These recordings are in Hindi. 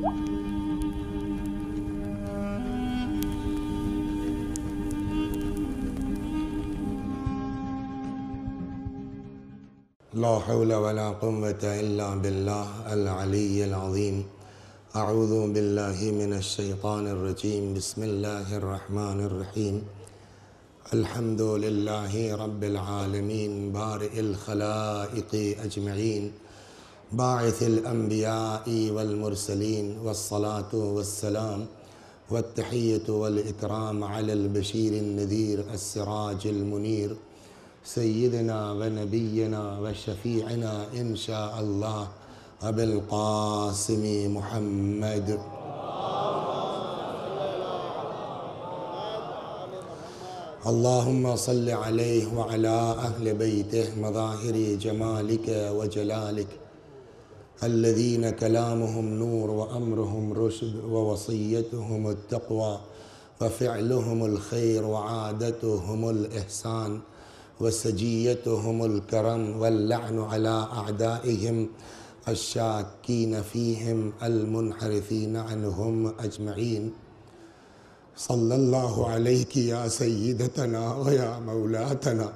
ला हौला वला कुव्वता इल्ला बिल्लाह अल अलिय्यिल अज़ीम। अऊज़ु बिल्लाहि मिनश शैतानिर रजीम। बिस्मिल्लाहिर रहमानिर रहीम। अल्हम्दुलिल्लाहि रब्बिल आलमीन बारिइल खलाइक़ि अजमईन बाइसिल अंबियाइ वल मुरसलीन वस्सलातु वस्सलाम वत्तहिय्यतु वल इकराम अलल बशीरिन नज़ीर अस्सिराजिल मुनीर सय्यिदना व नबिय्यना व शफ़ीअना इंशा अल्लाह अबुल क़ासिम मुहम्मद। अल्लाहुम्मा सल्लि अलैहि व अला अहलि बैतिहि मज़ाहिरि जमालिक व जलालिक अल्लज़ीन कलामुहुम नूर व अम्रुहुम रुश्द व वसिय्यतुहुमुत तक़वा व फ़िअलुहुमुल खैर व आदतुहुमुल इहसान व सजीयतुहुमुल करम वल लअनु अला अअदाइहिम अश्शाकीन फ़ीहिम अल मुनहरिफ़ीन अन्हुम अजमईन। सल्लल्लाहु अलैहि या सय्यिदतना व या मौलातना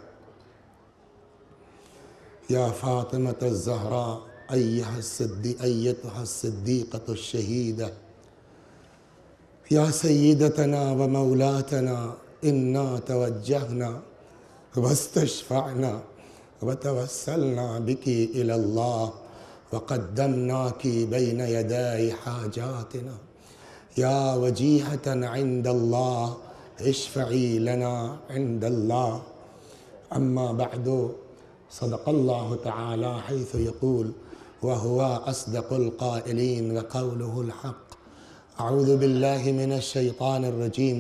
या फ़ातिमत ज़हरा अय्यतुहा सिद्दीक़तुश शहीदा या सय्यिदतना व मौलातना इन्ना तवज्जहना वस्तशफ़अना व तवस्सलना बिकी इलल्लाह व क़द्दमनाकी बैन यदाई हाजातिना या वजीहतन इंदल्लाह इश्फ़ई लना इंदल्लाह। अम्मा बअदु सदक़ल्लाहु तआला हैसु यक़ूल व हुवा अस्दक़ुल क़ाइलीन व क़ौलुहुल हक़्क़। अऊज़ु बिल्लाहि मिनश शैतानिर रजीम।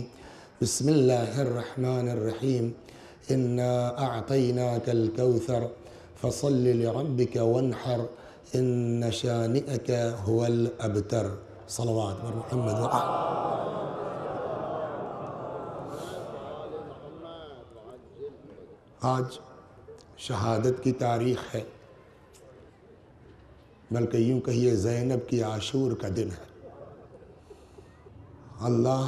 बिस्मिल्लाहिर रहमानिर रहीम। इन्ना अअतैनाकल कौसर फसल्लि लिरब्बिका वन्हर इन्न शानिअका हुवल अबतर। सलवात बर मुहम्मद व आज शहादत की तारीख़ है, बल्कि यूँ कहिए ज़ैनब की आशूर का दिन है। अल्लाह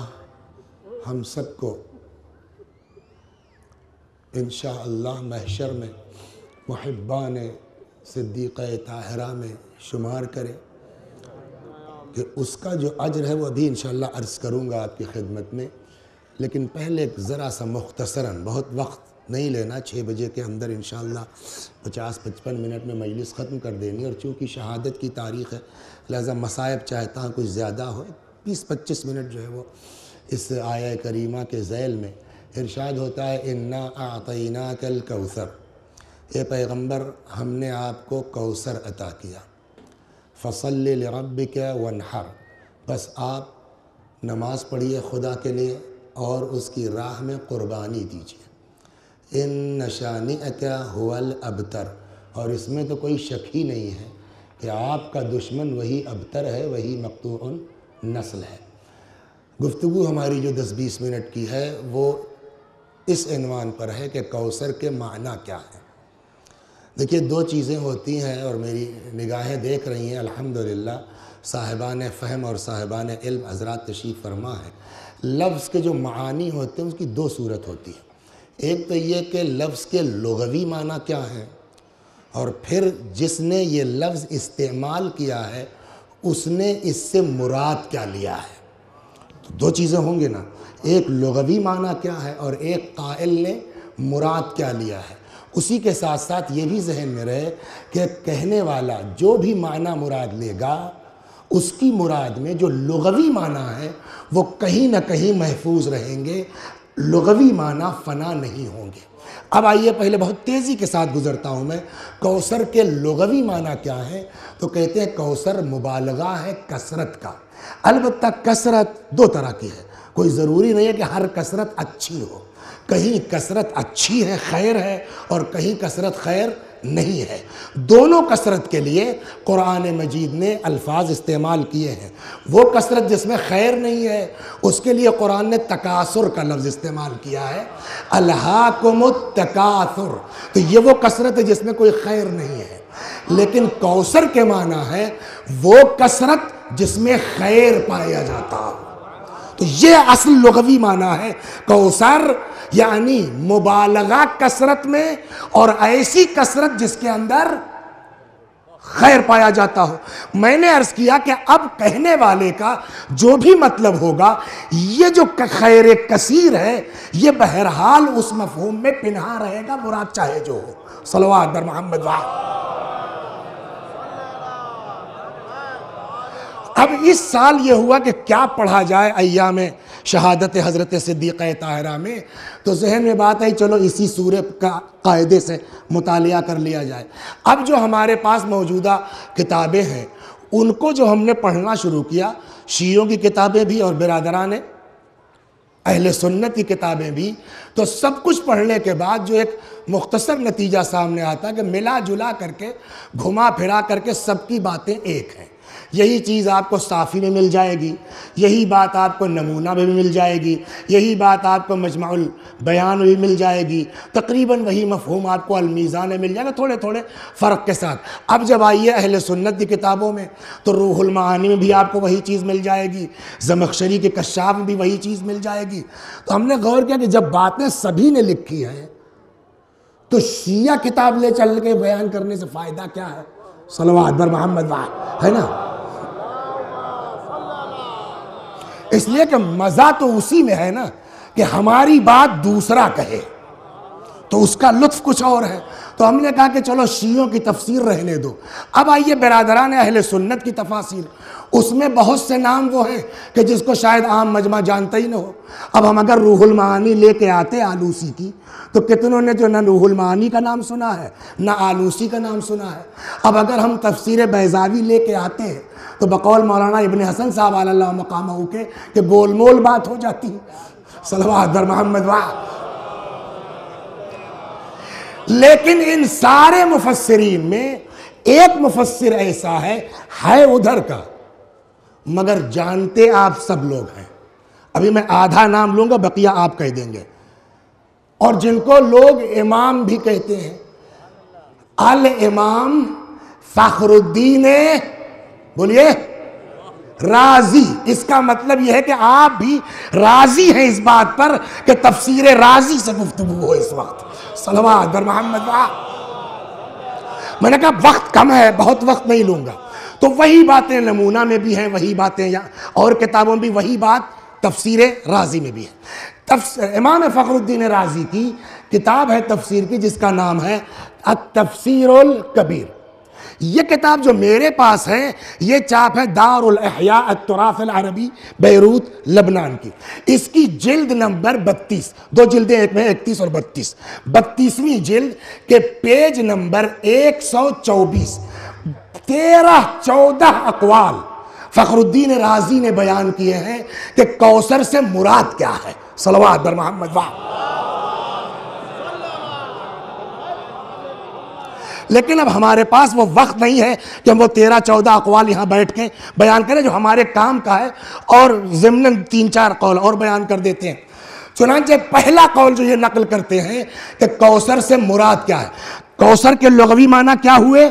हम सबको इंशाअल्लाह महशर में मुहिब्बान सिद्दीक़ा ताहिरा में शुमार करे कि उसका जो अज्र है वो अभी इंशाअल्लाह अर्ज़ करूँगा आपकी खिदमत में। लेकिन पहले ज़रा सा मुख्तसरन, बहुत वक्त नहीं लेना, 6 बजे के अंदर इंशाअल्लाह 50-55 मिनट में मजलिस ख़त्म कर देनी। और चूँकि शहादत की तारीख़ है लिहाजा मसायब चाहता हूँ कुछ ज़्यादा हो, 20-25 मिनट जो है वो इस आया करीमा के ज़ैल में इरशाद होता है इन्ना आतैनाकल कौसर। ए पैगम्बर हमने आपको कौसर अता किया। फसल्लि लिरब्बिका वन्हर, बस आप नमाज़ पढ़िए खुदा के लिए और उसकी राह में क़ुरबानी दीजिए। इन्न शानिअका हुवल अबतर, और इसमें तो कोई शक ही नहीं है कि आपका दुश्मन वही अबतर है, वही मक़तूउन नस्ल है। गुफ्तगू हमारी जो 10-20 मिनट की है वो इस इन्वान पर है कि कौसर के माना क्या है। देखिए, 2 चीज़ें होती हैं और मेरी निगाहें देख रही हैं अल्हम्दुलिल्लाह, साहिबान फ़हम और साहिबान इल्म हज़रात तशरीफ़ फरमा है। लफ्ज़ के जो मानी होते हैं उसकी 2 सूरत होती है। एक तो ये कि लफ्ज़ के लुग़वी माना क्या है, और फिर जिसने ये लफ्ज़ इस्तेमाल किया है उसने इससे मुराद क्या लिया है। तो 2 चीज़ें होंगी ना, एक लुग़वी माना क्या है और एक काइल ने मुराद क्या लिया है। उसी के साथ साथ ये भी जहन में रहे कि कहने वाला जो भी माना मुराद लेगा उसकी मुराद में जो लुग़वी माना है वो कहीं ना कहीं महफूज रहेंगे, लुग़वी माना फ़ना नहीं होंगे। अब आइए पहले बहुत तेज़ी के साथ गुज़रता हूँ मैं। कौसर के लुग़वी माना क्या है, तो कहते हैं कौसर मुबालगा है कसरत का। अलबत्ता कसरत 2 तरह की है, कोई ज़रूरी नहीं है कि हर कसरत अच्छी हो। कहीं कसरत अच्छी है, खैर है, और कहीं कसरत खैर नहीं है। दोनों कसरत के लिए कुरान मजीद ने अल्फाज इस्तेमाल किए हैं। वो कसरत जिसमें खैर नहीं है उसके लिए कुरान ने तकासुर का लफ्ज़ इस्तेमाल किया है, अल्हाकुमुत तकासुर। तो ये वो कसरत है जिसमें कोई खैर नहीं है। लेकिन कौसर के माना है वो कसरत जिसमें खैर पाया जाता हो। तो ये असल लुग़वी माना है कौसर, यानी मुबालगा कसरत में और ऐसी कसरत जिसके अंदर खैर पाया जाता हो। मैंने अर्ज किया कि अब कहने वाले का जो भी मतलब होगा, ये जो खैर कसीर है ये बहरहाल उस मफहूम में पिन्हा रहेगा, मुराद चाहे जो हो। सल्लल्लाहु अलैहि मोहम्मद वाह। अब इस साल ये हुआ कि क्या पढ़ा जाए अय्याम शहादत हज़रत सिद्दीक़ा ताहिरा में, तो जहन में बात आई चलो इसी सूरे का कायदे से मुतालिया कर लिया जाए। अब जो हमारे पास मौजूदा किताबें हैं उनको जो हमने पढ़ना शुरू किया, शियों की किताबें भी और बिरादरान अहले सुन्नत की किताबें भी, तो सब कुछ पढ़ने के बाद जो एक मुख्तसर नतीजा सामने आता कि मिला जुला करके घुमा फिरा करके सबकी बातें एक हैं। यही चीज़ आपको साफ़ी में मिल जाएगी, यही बात आपको नमूना में भी मिल जाएगी, यही बात आपको मजमाउल बयान में भी मिल जाएगी, तकरीबन वही मफ़हूम आपको अल मीज़ान में मिल जाएगा, थोड़े थोड़े फ़र्क के साथ। अब जब आइए अहले सुन्नत की किताबों में, तो रूहुल मानी में भी आपको वही चीज़ मिल जाएगी, ज़मख़शरी के कश्शाफ में भी वही चीज़ मिल जाएगी। तो हमने गौर किया कि जब बातें सभी ने लिखी हैं तो शिया किताब ले चल के बयान करने से फ़ायदा क्या है? सल्लल्लाहु अलैहि मोहम्मद वाह, है ना। इसलिए कि मज़ा तो उसी में है ना कि हमारी बात दूसरा कहे, तो उसका लुत्फ़ कुछ और है। तो हमने कहा कि चलो शियों की तफसीर रहने दो। अब आइए बिरादरान अहले सुन्नत की तफासिर, उसमें बहुत से नाम वो हैं कि जिसको शायद आम मजमा जानता ही ना हो। अब हम अगर रूहुल मानी लेके आते आलूसी की, तो कितनों ने जो न रूहुल मानी का नाम सुना है न आलूसी का नाम सुना है। अब अगर हम तफसीर बैज़ावी लेके आते हैं तो बकौल मौलाना इब्न हसन साहब अल्लाह मकामहू के कि गोलमोल बात हो जाती है। सल्लल्लाहु अलैहि मोहम्मद वाह। लेकिन इन सारे मुफस्सिरीन में एक मुफस्सिर ऐसा है उधर का, मगर जानते आप सब लोग हैं। अभी मैं आधा नाम लूंगा, बकिया आप कह देंगे, और जिनको लोग इमाम भी कहते हैं, अल इमाम फखरुद्दीन बोलिए राजी। इसका मतलब यह है कि आप भी राजी हैं इस बात पर कि तफसीर राजी से गुफ्तगू हो इस वक्त। सल्लल्लाहु अलैहि मोहम्मद वाह। मैंने कहा वक्त कम है, बहुत वक्त नहीं लूंगा, तो वही बातें नमूना में भी हैं, वही बातें या और किताबों में भी वही बात तफसीर राजी में भी है। इमाम फखरुद्दीन राजी की किताब है तफसीर की, जिसका नाम है अत-तफसीरुल कबीर। ये किताब जो मेरे पास है, ये छाप है दारुल इहया अत-तुराफ़ अल-अरबी बैरूत लबनान की। इसकी जिल्द नंबर 32, दो जिल्दें एक में 31 और 32, 32वीं जिल्द के पेज नंबर 124 13-14 अक़वाल फ़खरुद्दीन राज़ी ने बयान किए हैं कि कौसर से मुराद क्या है। सल्लल्लाहु अलैहि मोहम्मद वाह। लेकिन अब हमारे पास वो वक्त नहीं है कि हम वो 13-14 अक़वाल यहाँ बैठ के बयान करें, जो हमारे काम का है, और ज़िम्नन 3-4 कौल और बयान कर देते हैं। चुनांचे पहला कौल जो ये नकल करते हैं कि कौसर से मुराद क्या है, कौसर के लुग़वी माना क्या हुए?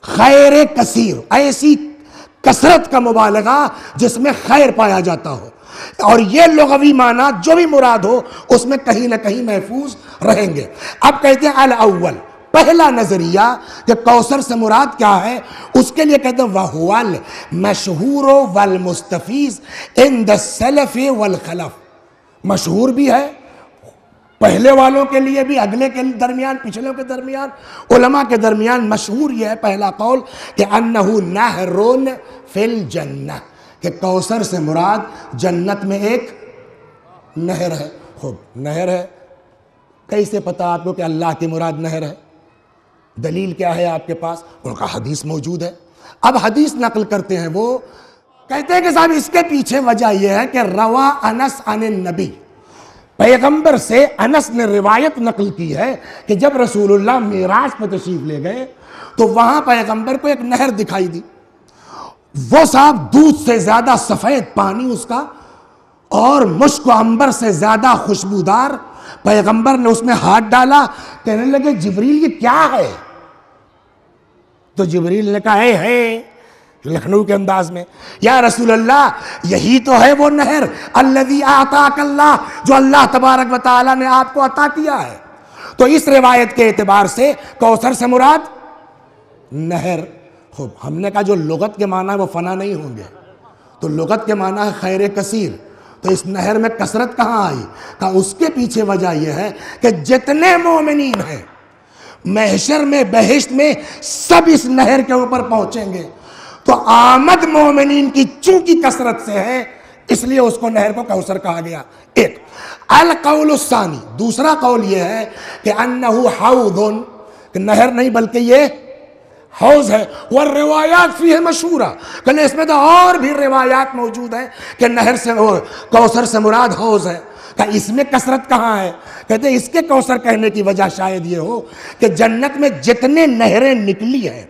खैर कसीर, ऐसी कसरत का मुबालगा जिसमें खैर पाया जाता हो, और ये लुग़वी माना जो भी मुराद हो उसमें कहीं ना कहीं महफूज रहेंगे। अब कहते हैं अल अव्वल, पहला नजरिया कि कौसर से मुराद क्या है, उसके लिए कहते हैं वहुवल मशहूर वल मुस्तफीज इंद सलफ वल खलफ। मशहूर भी है पहले वालों के लिए भी, अगले के दरमियान, पिछले के दरमियान, उलमा के दरमियान मशहूर यह है पहला कौल कि अन्नहु नहरुन फिल जन्नह, कि कौसर से मुराद जन्नत में एक नहर है। खूब, नहर है, कैसे पता आपको कि अल्लाह की मुराद नहर है? दलील क्या है आपके पास? उनका हदीस मौजूद है। अब हदीस नकल करते हैं, वो कहते हैं कि साहब इसके पीछे वजह यह है कि रवा अनस अन नबी, पैगंबर से अनस ने रिवायत नकल की है कि जब रसूलुल्लाह मिराज पर तशरीफ ले गए तो वहां पैगंबर को एक नहर दिखाई दी। वो साहब दूध से ज्यादा सफेद पानी उसका, और मुश्क अंबर से ज्यादा खुशबूदार। पैगंबर ने उसमें हाथ डाला, कहने लगे जिब्रील ये क्या है? तो जिब्रील ने कहा है लखनऊ के अंदाज में, या रसूल अल्लाह यही तो है वो नहर अल्लज़ी आताकल्लाह, जो अल्लाह तबारक व तआला ने आपको अता किया है। तो इस रिवायत के एतबार से कौसर से मुराद नहर। खूब, हमने कहा जो लुगत के माना है वो फना नहीं होंगे, तो लुगत के माना है खैर कसीर, तो इस नहर में कसरत कहाँ आई? कहा उसके पीछे वजह यह है कि जितने मोमिनीन हैं महशर में बहिश्त में सब इस नहर के ऊपर पहुंचेंगे। तो आमद मोमिनीन की चूंकि कसरत से है इसलिए उसको नहर को कौसर कहा गया। एक अल कौल सानी, दूसरा कौल यह है कि अन्नहु हौदुन, नहर नहीं बल्कि ये हौज है। वह रिवायात फी है मशहूरा, कहने इसमें तो और भी रिवायात मौजूद हैं कि नहर से कौसर से मुराद हौज है। कहा इसमें कसरत कहाँ है? कहते इसके कौसर कहने की वजह शायद ये हो कि जन्नत में जितने नहरें निकली हैं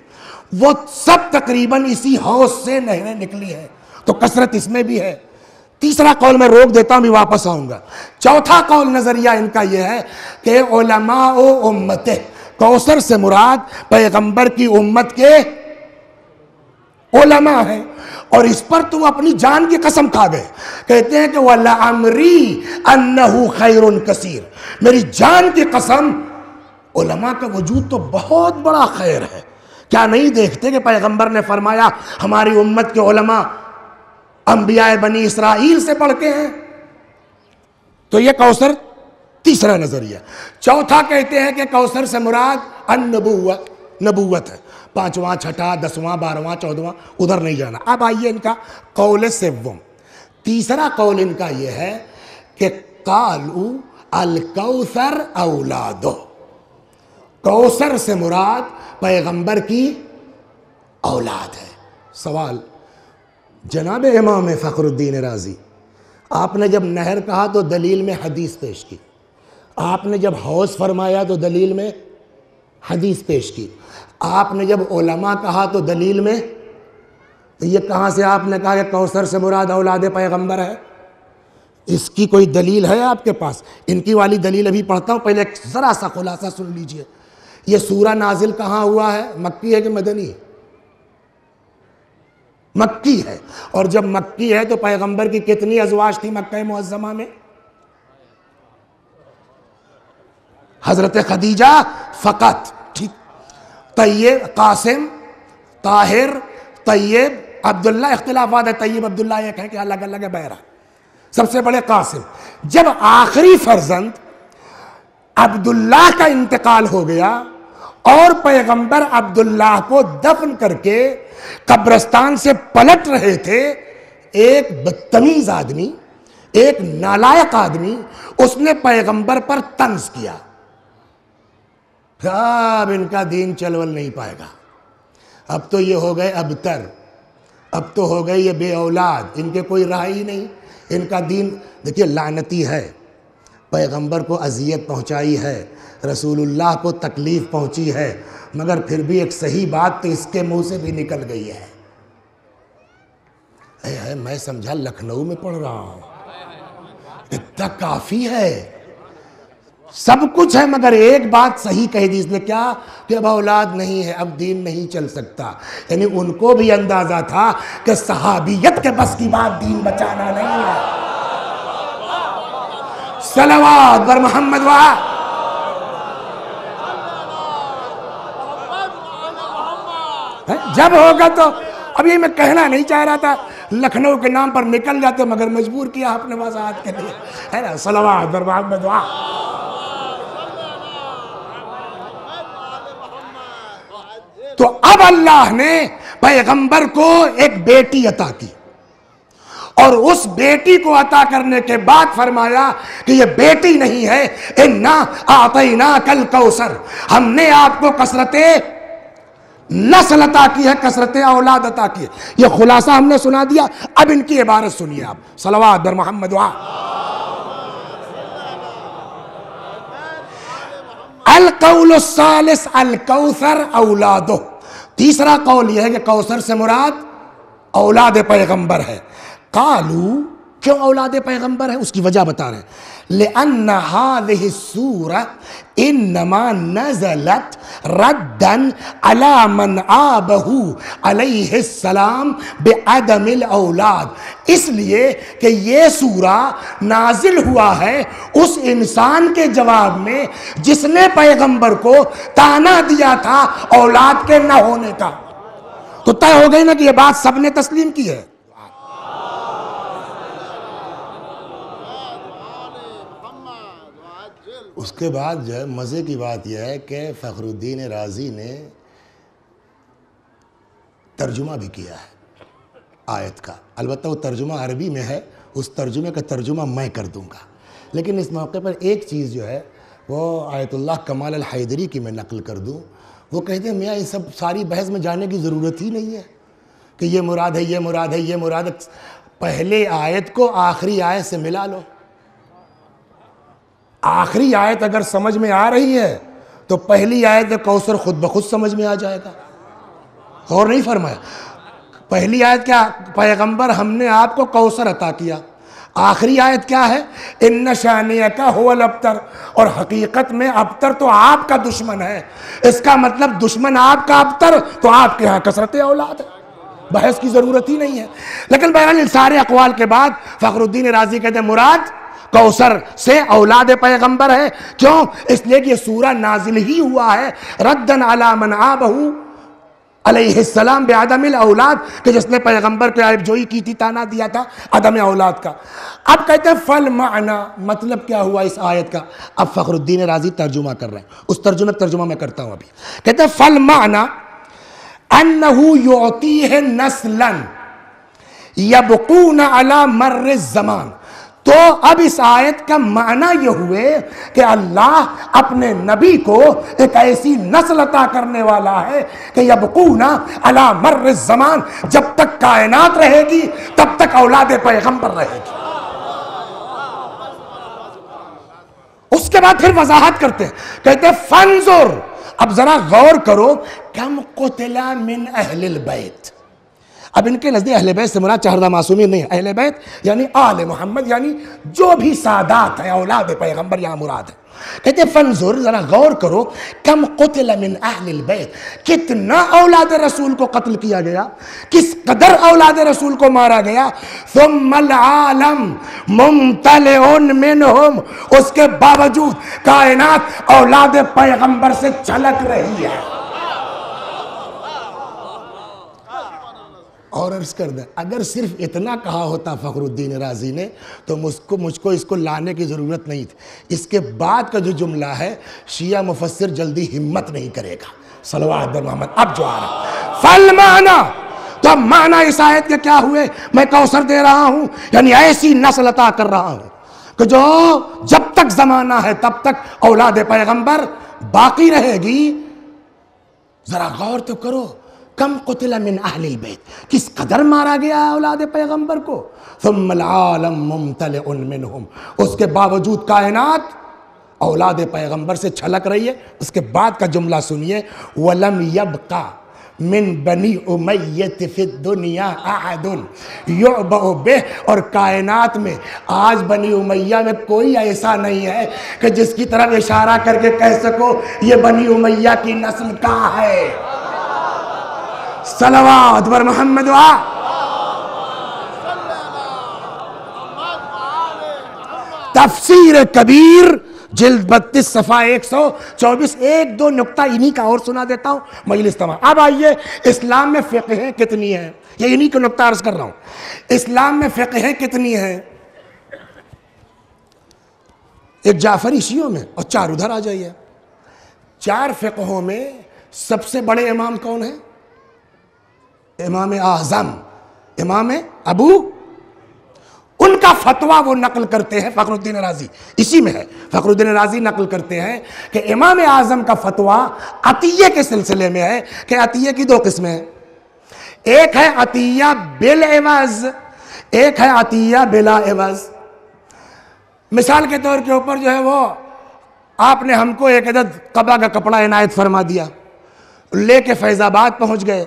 वो सब तकरीबन इसी हौज से नहरें निकली हैं, तो कसरत इसमें भी है। तीसरा कौल मैं रोक देता हूं, भी वापस आऊंगा। चौथा कौल नजरिया इनका यह है कि उलमा ओ उम्मते, कौसर से मुराद पैगंबर की उम्मत के उलमा है। और इस पर तो अपनी जान की कसम खा गए, कहते हैं कि वल्ला अमरी अन्नहु खैरुन कसीर, मेरी जान की कसम उलमा का वजूद तो बहुत बड़ा खैर है। क्या नहीं देखते कि पैगंबर ने फरमाया हमारी उम्मत के उलमा अंबिया बनी इसराइल से बढ़ के हैं? तो यह कौसर तीसरा नजरिया। चौथा कहते हैं कि कौसर से मुराद अन्नबुव्वत, नबूवत है। पांचवां, छठा, 10वां, 12वां, 14वां उधर नहीं जाना। अब आइए इनका कौल सेव्वम। तीसरा कौल इनका यह है कि कालू अल कौसर औलादो, कौसर से मुराद पैगंबर की औलाद है। सवाल, जनाब इमाम फ़खरुद्दीन राज़ी, आपने जब नहर कहा तो दलील में हदीस पेश की, आपने जब हौज फरमाया तो दलील में हदीस पेश की, आपने जब उलमा कहा तो दलील में, तो ये कहाँ से आपने कहा कि कौसर से मुराद औलाद पैगंबर है? इसकी कोई दलील है आपके पास? इनकी वाली दलील अभी पढ़ता हूँ, पहले ज़रा सा खुलासा सुन लीजिए। ये सूरा नाजिल कहाँ हुआ है? मक्की है कि मदनी? मक्की है। और जब मक्की है तो पैगंबर की कितनी अज़वाज थी मक्का मुअज़्ज़मा में? हजरत खदीजा फ़कत, ठीक। तैयब, कासिम, ताहिर, तैयब, अब्दुल्ला, इख्तिलाफात है, तैयब अब्दुल्ला एक है कि अलग अलग है, बहरा सबसे बड़े कासिम। जब आखिरी फर्जंद अब्दुल्ला का इंतकाल हो गया और पैगंबर अब्दुल्लाह को दफन करके कब्रिस्तान से पलट रहे थे, एक बदतमीज आदमी, एक नालायक आदमी, उसने पैगंबर पर तंज किया, अब इनका दीन चलवल नहीं पाएगा, अब तो ये हो गए अबतर, अब तो हो गए ये बे औलाद, इनके कोई राह ही नहीं, इनका दीन। देखिए लानती है, पैगंबर को अजियत पहुंचाई है, रसूलुल्लाह को तकलीफ़ पहुंची है, मगर फिर भी एक सही बात तो इसके मुंह से भी निकल गई है। मैं समझा लखनऊ में पढ़ रहा हूं, इतना काफ़ी है, सब कुछ है, मगर एक बात सही कही दी इसने, क्या कि अब औलाद नहीं है, अब दीन नहीं चल सकता। यानी उनको भी अंदाज़ा था कि सहाबियत के बस की बात दीन बचाना नहीं है। सलवात बर मोहम्मद वाह। जब होगा तो, अब ये मैं कहना नहीं चाह रहा था, लखनऊ के नाम पर निकल जाते मगर मजबूर किया आपने वज़ाहत के लिए, है ना। सलवात बर मोहम्मद वाह। तो अब अल्लाह ने पैगंबर को एक बेटी अता की और उस बेटी को अता करने के बाद फरमाया कि ये बेटी नहीं है, इन्ना आतैना कल कौसर, हमने आपको कसरते नस्ल अता की है, कसरते औलाद अता की है। ये खुलासा हमने सुना दिया, अब इनकी इबारत सुनिए आप। सलवात बर मोहम्मद वाह। अल कौल सालिस अल कौसर औलादो, तीसरा कौल यह है कि कौसर से मुराद औलाद पैगंबर है। कालू, क्यों औलाद पैगंबर है? उसकी वजह बता रहे हैं, लिअन्ना हाज़िहि सूरा इन्नमा नज़लत रद्दन अला मन आबहू अलैहिस्सलाम बिअदमिल औलाद। इसलिए कि ये सूरा नाजिल हुआ है उस इंसान के जवाब में जिसने पैगंबर को ताना दिया था औलाद के न होने का। तो तय हो गई ना कि ये बात सबने तस्लीम की है। उसके बाद जो है मज़े की बात यह है कि फ़खरुद्दीन राज़ी ने तर्जुमा भी किया है आयत का। अलबत्ता वो तर्जुमा अरबी में है, उस तर्जुमे का तर्जुमा मैं कर दूंगा। लेकिन इस मौके पर एक चीज़ जो है वो आयतुल्लाह कमाल अल हैदरी की मैं नकल कर दूं। वो कहते हैं मियाँ ये सब सारी बहस में जाने की ज़रूरत ही नहीं है कि ये मुराद है, ये मुराद है, ये मुराद है। पहले आयत को आखिरी आयत से मिला लो। आखिरी आयत अगर समझ में आ रही है तो पहली आयत कौसर खुद ब खुद समझ में आ जाएगा। और नहीं फरमाया पहली आयत क्या, पैगंबर हमने आपको कौसर अता किया। आखिरी आयत क्या है, इन्ना शानियका हुवल अब्तर, और हकीकत में अब्तर तो आपका दुश्मन है। इसका मतलब दुश्मन आपका अब्तर तो आपके यहाँ कसरत औलाद है, बहस की जरूरत ही नहीं है। लेकिन बहरहाल सारे अकवाल के बाद फ़खरुद्दीन राज़ी कहते हैं मुराद कौसर से औलाद पैगंबर है। क्यों? इसलिए कि ये सूरा नाजिल ही हुआ है रद्दन अला मन आबहू अलैहिस्सलाम बिअदमिल औलाद, कि जिसने पैगंबर के आइबजोई की थी, ताना दिया था अदम औलाद का। अब कहते हैं फल माना, मतलब क्या हुआ इस आयत का। अब फ़खरुद्दीन राज़ी तर्जुमा कर रहे हैं, उस तर्जुमा मैं करता हूं अभी। कहते हैं फल माना अन्नहु युअतीह नस्लन यबकून अला मर्र ज़मान। तो अब इस आयत का माना यह हुए कि अल्लाह अपने नबी को एक ऐसी नस्ल अता करने वाला है कि यबकूना अला मर्र ज़मान, जब तक कायनात रहेगी तब तक औलाद पैगंबर रहेगी। उसके बाद फिर वजाहत करते हैं, कहते हैं फंजुर, अब जरा गौर करो, कम कुतिला मिन अहलिल बैत। अब इनके नजदीक अहले बैत से मुराद चहरदा मासूमीन नहीं है, अहले बैत यानी आले मोहम्मद, यानी जो भी सादात है औलाद पैगंबर यहाँ मुराद है। कहते फंजुर, जरा गौर करो, कम कुतिला मिन अहलिल बैत, कितना औलाद रसूल को कत्ल किया गया, किस कदर औलाद रसूल को मारा गया। सुम्मल आलम मुम्तलिउन मिनहुम, उसके बावजूद कायनात औलाद पैगंबर से छलक रही है। और अर्ज कर दे, अगर सिर्फ इतना कहा होता फ़खरुद्दीन राज़ी ने तो मुझको इसको लाने की ज़रूरत नहीं थी। इसके बाद का जो जुमला है शिया मुफस्सिर जल्दी हिम्मत नहीं करेगा। सल्लल्लाहु अलैहि मोहम्मद। अब जो आ रहा फल माना, तो अब माना इस आयत के क्या हुए, मैं कौसर दे रहा हूँ, यानी ऐसी नस्ल अता कर रहा हूँ कि जो जब तक ज़माना है तब तक औलाद पैगंबर बाकी रहेगी। ज़रा गौर तो करो, कम कुतिला मिन अहलिल बैत, किस कदर मारा गया औलाद पैगंबर को। सुम्मल आलम मुम्तलिउन मिनहुम, उसके बावजूद कायनात औलाद पैगंबर से छलक रही है। उसके बाद का जुमला सुनिए, वलम यबका मिन बनी उमय्यत फिद दुनिया अहदुन युअबउ बिह, और कायनात में आज बनी उमैया में कोई ऐसा नहीं है कि जिसकी तरफ इशारा करके कह सको ये बनी उमैया की नस्ल का है। सलवात बर मोहम्मद वा। तफसीर कबीर जिल्द 32 सफ़ा 124। एक दो नुक्ता इन्हीं का और सुना देता हूं मजलिस तमाम। अब आइए, इस्लाम में फ़िक़्ह कितनी है, ये इन्हीं को नुक्ता अर्ज कर रहा हूं। इस्लाम में फ़िक़्ह कितनी है, एक जाफरी शियों में और चार उधर आ जाइए। चार फ़िक़्हों में सबसे बड़े इमाम कौन है? इमाम आज़म, इमाम अबू, उनका फतवा वो नकल करते हैं फ़खरुद्दीन राज़ी, इसी में है। फ़खरुद्दीन राज़ी नकल करते हैं कि इमाम आज़म का फतवा अतिये के सिलसिले में है कि अतिये की दो किस्में हैं, एक है अतिया बिल एवज़, एक है अतिया बिला एवज़। मिसाल के तौर के ऊपर जो है वो आपने हमको एक अदद कबा का कपड़ा इनायत फरमा दिया, लेके फैज़ाबाद पहुंच गए,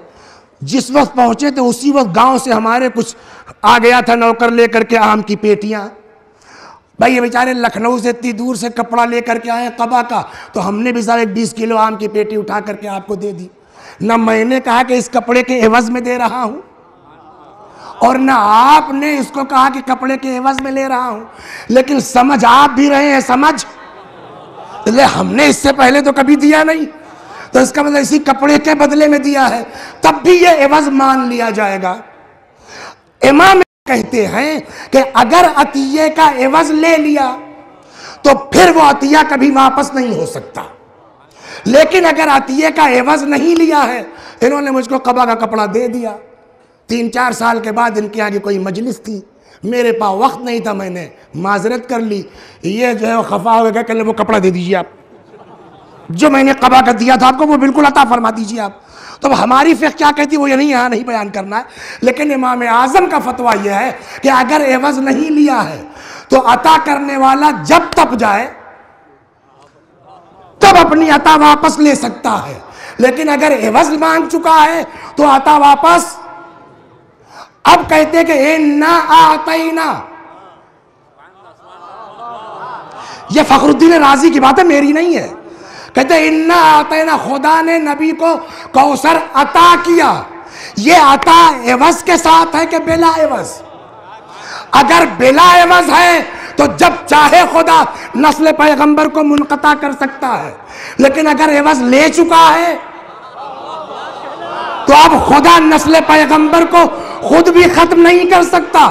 जिस वक्त पहुंचे थे उसी वक्त गांव से हमारे कुछ आ गया था नौकर लेकर के आम की पेटियां। भाई ये बेचारे लखनऊ से इतनी दूर से कपड़ा लेकर के आए कबा का, तो हमने भी साहब 20 किलो आम की पेटी उठा करके आपको दे दी। ना मैंने कहा कि इस कपड़े के एवज में दे रहा हूं, और ना आपने इसको कहा कि कपड़े के एवज में ले रहा हूं, लेकिन समझ आप भी रहे हैं, समझ ले हमने इससे पहले तो कभी दिया नहीं, तो इसका मतलब इसी कपड़े के बदले में दिया है, तब भी ये एवज मान लिया जाएगा। इमाम कहते हैं कि अगर अतिये का एवज ले लिया तो फिर वो अतिया कभी वापस नहीं हो सकता, लेकिन अगर अतिये का एवज नहीं लिया है, इन्होंने मुझको कबा का कपड़ा दे दिया, 3-4 साल के बाद इनके आगे कोई मजलिस थी, मेरे पास वक्त नहीं था, मैंने माजरत कर ली, ये जो है खफा हो गया, कल वो कपड़ा दे दीजिए आप, जो मैंने कबा का दिया था आपको वो बिल्कुल अता फरमा दीजिए आप। तो हमारी फिक़्ह क्या कहती है वो ये नहीं, यहाँ नहीं बयान करना है, लेकिन इमाम आज़म का फतवा यह है कि अगर एवज नहीं लिया है तो अता करने वाला जब तक जाए तब अपनी अता वापस ले सकता है, लेकिन अगर एवज मांग चुका है तो अता वापस। अब कहते हैं कि इन्ना आतैना, यह फखरुद्दीन राजी की बात है, मेरी नहीं है। कहते इन्ना आतैना, खुदा ने नबी को कौसर अता किया, ये अता एवज के साथ है कि बिला एवज? अगर बिला एवज है तो जब चाहे खुदा नस्ल पैगंबर को मुनक़ता कर सकता है, लेकिन अगर एवज ले चुका है तो अब खुदा नस्ल पैगंबर को खुद भी खत्म नहीं कर सकता।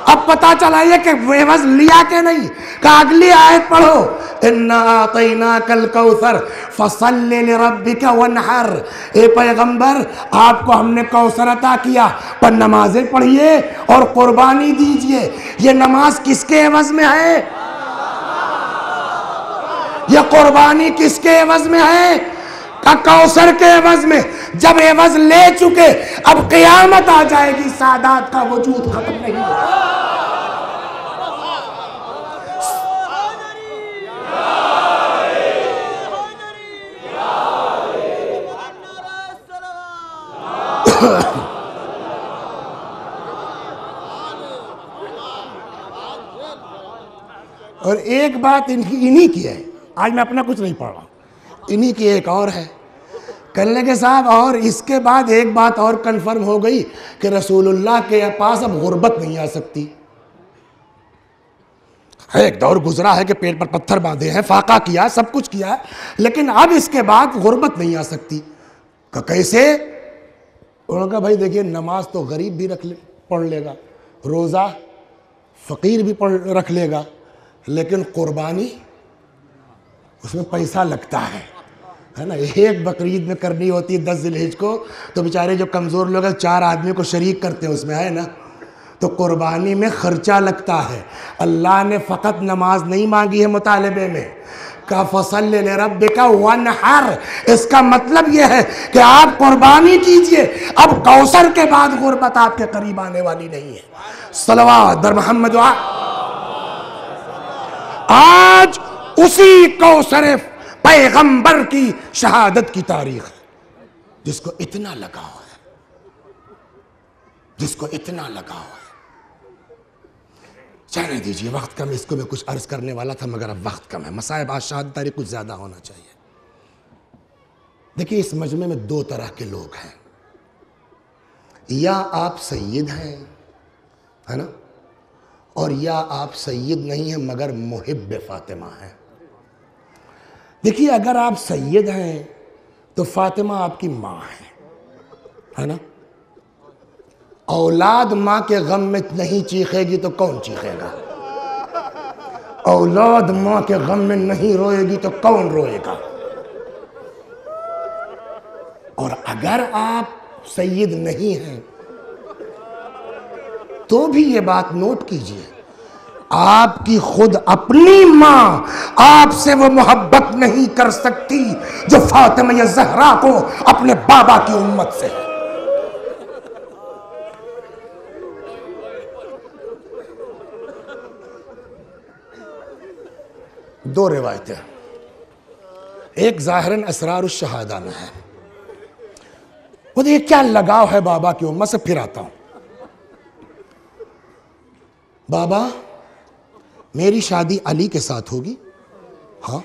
अब पता चला ये कि एवज लिया के नहीं, का अगली आयत पढ़ो, इन्ना आतैना कल कौसर फसल्लि लिरब्बिका वनहर, ए पैगंबर आपको हमने कौसर अता किया, पर नमाजें पढ़िए और कुर्बानी दीजिए। ये नमाज किसके एवज में है? ये कुर्बानी किसके एवज में है? का कौसर के एवज में। जब एवज ले चुके अब क़यामत आ जाएगी, सादात का वजूद खत्म नहीं होगा। और एक बात इन्हीं की है, आज मैं अपना कुछ नहीं पढ़ रहा, इन्हीं की एक और है। कहने के साहब और इसके बाद एक बात और कंफर्म हो गई कि रसूलुल्लाह के पास अब गुर्बत नहीं आ सकती। एक दौर गुजरा है कि पेट पर पत्थर बांधे हैं, फाका किया, सब कुछ किया है, लेकिन अब इसके बाद गुर्बत नहीं आ सकती। कैसे? उन्होंने कहा भाई देखिए, नमाज तो गरीब भी पढ़ लेगा, रोज़ा फ़कीर भी रख लेगा, लेकिन कुर्बानी उसमें पैसा लगता है ना। एक बकरीद में करनी होती है 10 ज़िलहिज को, तो बेचारे जो कमज़ोर लोग हैं 4 आदमी को शरीक करते हैं उसमें, है ना। तो कुर्बानी में ख़र्चा लगता है। अल्लाह ने फ़कत नमाज नहीं मांगी है मुतालबे में, का फसल्लि लिरब्बिका वनहर, इसका मतलब यह है कि आप कुर्बानी कीजिए। अब कौसर के बाद गुर्बत आपके करीब आने वाली नहीं है। सलवात दर मोहम्मद। आज उसी कौसर पैगंबर की शहादत की तारीख है, जिसको इतना लगाव है, जिसको इतना लगाव है। जाने दीजिए, वक्त कम, इसको मैं कुछ अर्ज करने वाला था मगर अब वक्त कम है। मसाइब आज शहादत तारीख कुछ ज्यादा होना चाहिए। देखिए, इस मजमे में 2 तरह के लोग हैं, या आप सैयद हैं, है ना, और या आप सैयद नहीं हैं मगर मुहिब फातिमा हैं। देखिए, अगर आप सैयद हैं तो फातिमा आपकी माँ है ना। औलाद माँ के गम में नहीं चीखेगी तो कौन चीखेगा? औलाद माँ के गम में नहीं रोएगी तो कौन रोएगा? और अगर आप सैयद नहीं हैं तो भी ये बात नोट कीजिए, आपकी खुद अपनी माँ आपसे वो मोहब्बत नहीं कर सकती जो फातिमा ज़हरा को अपने बाबा की उम्मत से है। दो रिवायतें, एक ज़ाहिरन असरारुश शहादा में है, बोले ये क्या लगाव है बाबा की उम्मत से, फिर आता हूं। बाबा मेरी शादी अली के साथ होगी, हाँ।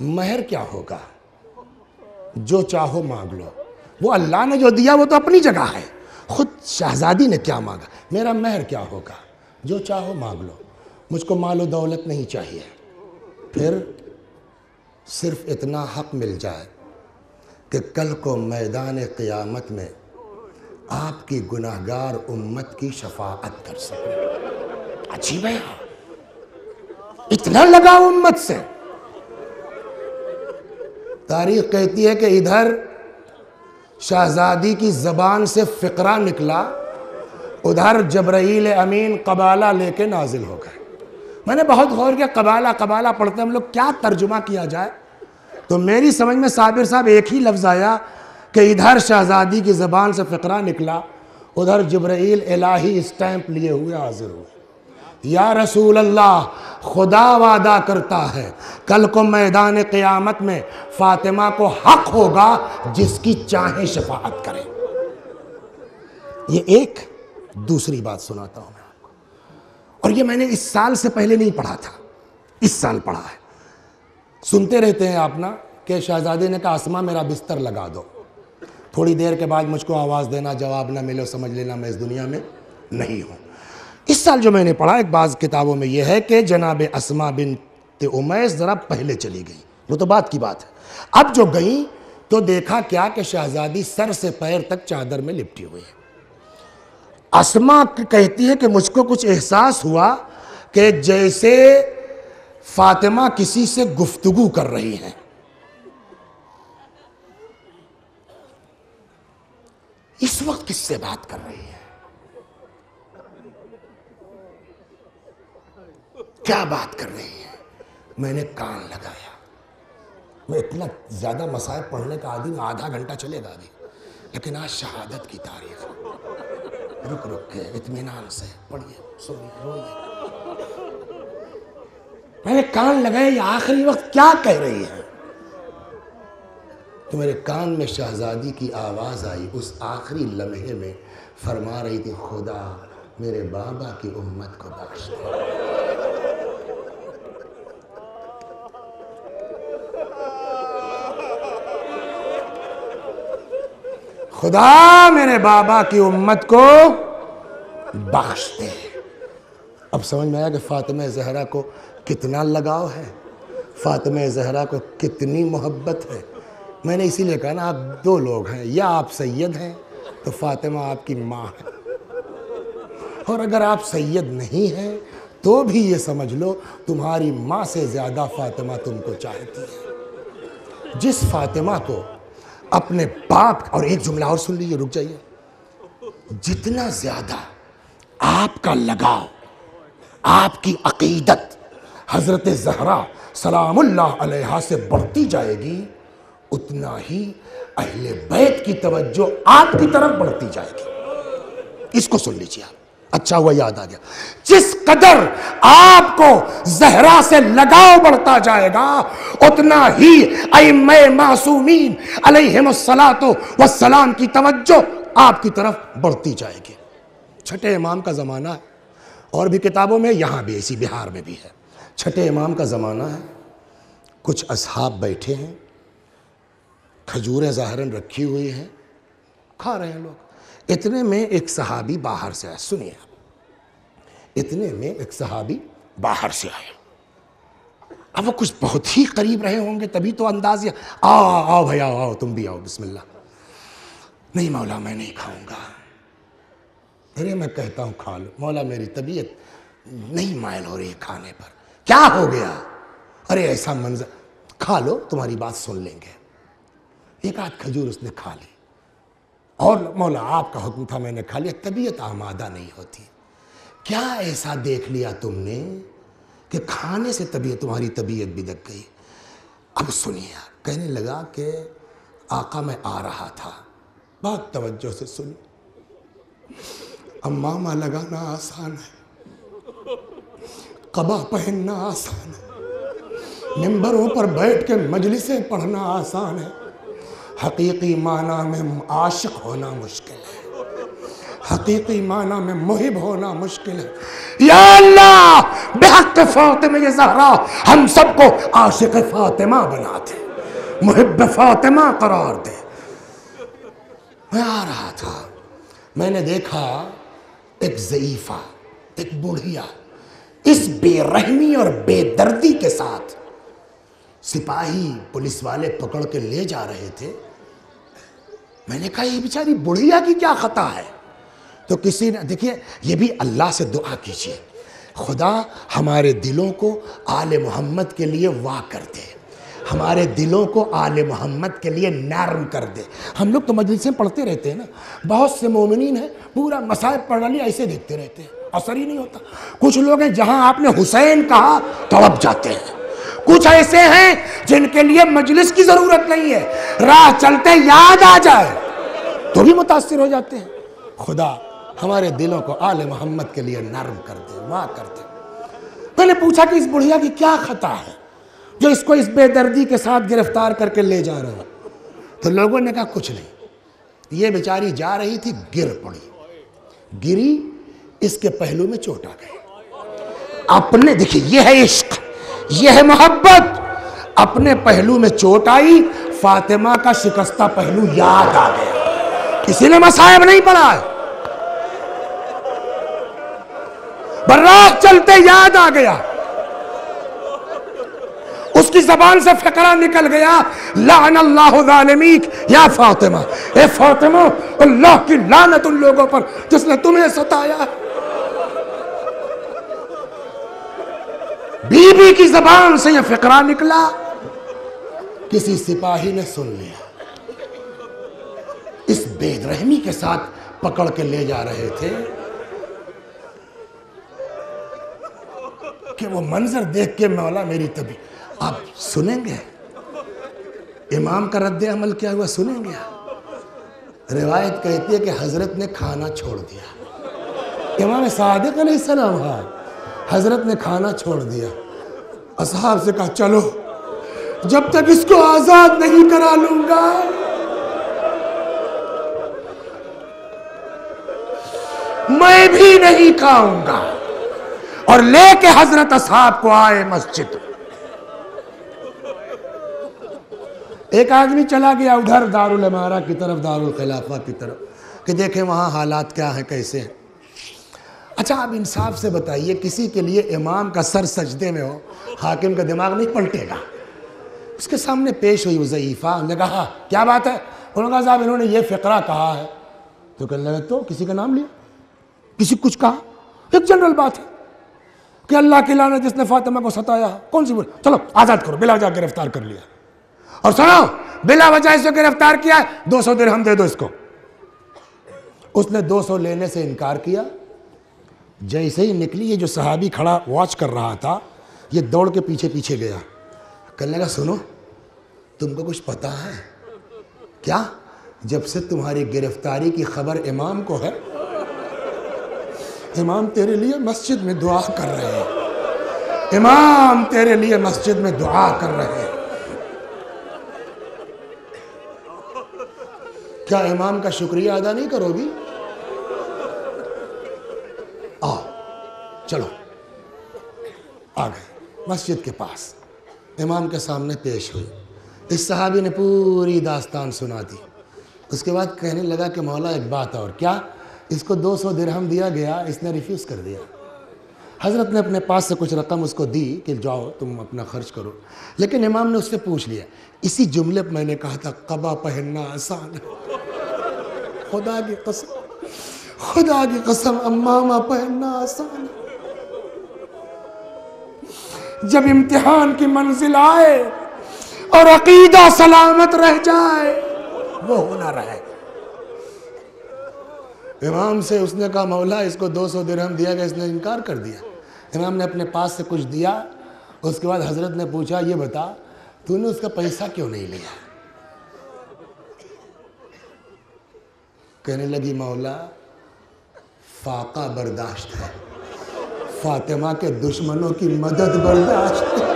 महर क्या होगा? जो चाहो मांग लो। वो अल्लाह ने जो दिया वो तो अपनी जगह है, खुद शहजादी ने क्या मांगा। मेरा महर क्या होगा? जो चाहो मांग लो, मुझको मालो दौलत नहीं चाहिए, फिर सिर्फ इतना हक मिल जाए कि कल को मैदान क़यामत में आपकी गुनाहगार उम्मत की शफाअत कर सके। अजीब है, इतना लगा उम्मत से। तारीख कहती है कि इधर शहजादी की ज़बान से फ़िक्रा निकला, उधर जबराईल अमीन कबाला लेके नाजिल हो गए। मैंने बहुत गौर किया, कबाला कबाला पढ़ते हम लोग, क्या तर्जुमा किया जाए? तो मेरी समझ में साबिर साहब एक ही लफ्ज़ आया कि इधर शहजादी की ज़बान से फ़िक्रा निकला, उधर जबराईल इलाही स्टैंप लिए हुए हाजिर हुए। या रसूल अल्लाह, खुदा वादा करता है कल को मैदान क़यामत में फ़ातिमा को हक होगा जिसकी चाहे शफाअत करे। ये एक। दूसरी बात सुनाता हूं मैं आपको, और ये मैंने इस साल से पहले नहीं पढ़ा था, इस साल पढ़ा है। सुनते रहते हैं आप ना कि शहजादे ने कहा अस्मा मेरा बिस्तर लगा दो, थोड़ी देर के बाद मुझको आवाज़ देना, जवाब ना मिले समझ लेना मैं इस दुनिया में नहीं हूँ। इस साल जो मैंने पढ़ा एक बाज़ किताबों में यह है कि जनाब अस्मा बिन्त उमैस ज़रा पहले चली गई, वो तो बात की बात है। अब जो गई तो देखा क्या कि शहजादी सर से पैर तक चादर में लिपटी हुई है। अस्मा कहती है कि मुझको कुछ एहसास हुआ कि जैसे फातिमा किसी से गुफ्तगू कर रही है। इस वक्त किससे बात कर रही है? क्या बात कर रही है? मैंने कान लगाया। मैं इतना ज़्यादा मसाइब पढ़ने का आदमी, आधा घंटा चलेगा अभी, लेकिन आज शहादत की तारीफ रुक रुक के इत्मीनान से पढ़िए, सुनिए, रोइए। मैंने कान लगाया, ये आखिरी वक्त क्या कह रही है? तो मेरे कान में शहजादी की आवाज़ आई। उस आखिरी लम्हे में फरमा रही थी, खुदा मेरे बाबा की उम्मत को बख्श दे। खुदा मेरे बाबा की उम्मत को बख्श दे। अब समझ में आया कि फातिमा ज़हरा को कितना लगाव है, फातिमा ज़हरा को कितनी मोहब्बत है। मैंने इसीलिए कहा ना, आप दो लोग हैं, या आप सैयद हैं तो फातिमा आपकी माँ है, और अगर आप सैयद नहीं हैं तो भी ये समझ लो तुम्हारी माँ से ज़्यादा फातिमा तुमको चाहती है। जिस फातिमा को अपने बाप, और एक जुमला और सुन लीजिए, रुक जाइए, जितना ज़्यादा आपका लगाव, आपकी अकीदत हज़रत ज़हरा सलामुल्लाह अलैहा से बढ़ती जाएगी, उतना ही अहले बैत की तवज्जो आपकी तरफ बढ़ती जाएगी। इसको सुन लीजिए आप, अच्छा हुआ याद आ गया। जिस कदर आपको ज़हरा से लगाव बढ़ता जाएगा, उतना ही अइम्मे मासूमीन अलैहिमुस्सलातो वस्सलाम की तवज्जो आपकी तरफ बढ़ती जाएगी। छठे इमाम का ज़माना है, और भी किताबों में, यहाँ भी, इसी बिहार में भी है। छठे इमाम का ज़माना है, कुछ असहाब बैठे हैं, खजूरें ज़ाहिरन रखी हुई हैं, खा रहे हैं लोग। इतने में एक सहाबी बाहर से आया, सुनिए, इतने में एक सहाबी बाहर से आया। अब वो कुछ बहुत ही करीब रहे होंगे, तभी तो अंदाज़, आओ आओ भैया आओ, तुम भी आओ, बिस्मिल्लाह। नहीं मौला मैं नहीं खाऊंगा। अरे मैं कहता हूँ खा लो। मौला मेरी तबीयत नहीं मायल हो रही है खाने पर। क्या हो गया? अरे ऐसा मंजर, खा लो, तुम्हारी बात सुन लेंगे। एक आध खजूर उसने खा ली, और मौला आपका हुक्म था, मैंने खा लिया। तबीयत आमादा नहीं होती। क्या ऐसा देख लिया तुमने कि खाने से तबीयत, तुम्हारी तबीयत बिगड़ गई? अब सुनिए, कहने लगा कि आका मैं आ रहा था, बहुत तवज्जो से सुनिए। अम्मामा लगाना आसान है, कबा पहनना आसान है, मिंबरों पर बैठ के मजलिसें पढ़ना आसान है, हकीकी माना में आशिक होना मुश्किल है, हकीकी माना में मुहिब होना मुश्किल है। या अल्लाह बेहक फातिमा ज़हरा हम सबको आशिक फातिमा बना दे, मुहिब फातिमा करार दे। मैं आ रहा था, मैंने देखा एक ज़ईफ़ा, एक बुढ़िया इस बेरहमी और बेदर्दी के साथ सिपाही पुलिस वाले पकड़ के ले जा रहे थे। मैंने कहा ये बेचारी बुढ़िया की क्या खता है? तो किसी ने, देखिए ये भी अल्लाह से दुआ कीजिए, खुदा हमारे दिलों को आले मोहम्मद के लिए वाह कर दे, हमारे दिलों को आले मोहम्मद के लिए नरम कर दे। हम लोग तो मजलिस में पढ़ते रहते हैं ना, बहुत से मोमिनीन हैं पूरा मसाइब पढ़ लिया ऐसे देखते रहते हैं, असर ही नहीं होता। कुछ लोग हैं जहां आपने हुसैन कहा तड़प जाते हैं, कुछ ऐसे हैं जिनके लिए मजलिस की जरूरत नहीं है, राह चलते याद आ जाए तो भी मुतासिर हो जाते हैं। खुदा हमारे दिलों को आले मोहम्मद के लिए नरम कर दे, वाह कर दे। मैंने पूछा कि इस बुढ़िया की क्या खता है जो इसको इस बेदर्दी के साथ गिरफ्तार करके ले जा रहे हो? तो लोगों ने कहा कुछ नहीं, ये बेचारी जा रही थी, गिर पड़ी, गिरी, इसके पहलू में चोट आ गई। अपने, देखिए ये है इश्क, ये है मोहब्बत, अपने पहलू में चोट आई, फातिमा का शिकस्ता पहलू याद आ गया। किसी ने मसायब नहीं पढ़ा है, बर्राक चलते याद आ गया, उसकी जबान से फिक्रा निकल गया, लानल्लाहु ज़ालिमीक या फातिमा, ए फातिमा अल्लाह की लानत उन लोगों पर जिसने तुम्हें सताया। बीबी की जबान से यह फिक्रा निकला, किसी सिपाही ने सुन लिया, इस बेरहमी के साथ पकड़ के ले जा रहे थे कि वो मंजर देख के मौला मेरी तभी, आप सुनेंगे इमाम का रद्द अमल क्या हुआ, सुनेंगे। रिवायत कहती है कि हजरत ने खाना छोड़ दिया, इमाम सादिक अलैहिस्सलाम, हजरत ने खाना छोड़ दिया, असहाब से कहा चलो जब तक इसको आजाद नहीं करा लूंगा मैं भी नहीं खाऊंगा। और लेके हजरत असहाब को आए मस्जिद। एक आदमी चला गया उधर दारुल इमारा की तरफ, दारुल खिलाफा की तरफ, कि देखें वहां हालात क्या है, कैसे हैं। अच्छा आप इंसाफ से बताइए, किसी के लिए इमाम का सर सजदे में हो, हाकिम का दिमाग नहीं पलटेगा? उसके सामने पेश हुई ज़ईफ़ा, उन्होंने कहा क्या बात है? उन्होंने कहा साहब इन्होंने ये फ़िक्रा कहा है। तो कहने लगे तो किसी का नाम लिया, किसी कुछ कहा? एक जनरल बात है कि अल्लाह की लानत जिसने फातिमा को सताया, कौन सी बोली, चलो आज़ाद करो, बिला वजह गिरफ्तार कर लिया, और सुनो बिला वजह इसको गिरफ्तार किया, 200 दिरहम दे दो इसको। उसने 200 लेने से इनकार किया। जैसे ही निकली, ये जो सहाबी खड़ा वॉच कर रहा था, ये दौड़ के पीछे पीछे गया, कहने लगा सुनो तुमको कुछ पता है क्या, जब से तुम्हारी गिरफ्तारी की खबर इमाम को है, इमाम तेरे लिए मस्जिद में दुआ कर रहे हैं, इमाम तेरे लिए मस्जिद में दुआ कर रहे हैं। क्या इमाम का शुक्रिया अदा नहीं करोगी? आओ चलो, आ गए मस्जिद के पास, इमाम के सामने पेश हुई। इस सहाबी ने पूरी दास्तान सुना दी। उसके बाद कहने लगा कि मौला एक बात और, क्या? इसको 200 दिरहम दिया गया, इसने रिफ्यूज़ कर दिया। हज़रत ने अपने पास से कुछ रकम उसको दी कि जाओ तुम अपना खर्च करो, लेकिन इमाम ने उससे पूछ लिया, इसी जुमले पर मैंने कहा था कबा पहनना आसान है, खुदा की कसम, खुदा की कसम अम्मामा पहनना आसान है। जब इम्तिहान की मंजिल आए और अकीदा सलामत रह जाए, वो होना रहे। इमाम से उसने कहा मौला इसको 200 दिरहम दिया गया, इसने इनकार कर दिया। इमाम ने अपने पास से कुछ दिया। उसके बाद हजरत ने पूछा ये बता तूने उसका पैसा क्यों नहीं लिया? कहने लगी मौला फाका बर्दाश्त है, फातिमा के दुश्मनों की मदद बर्दाश्त है।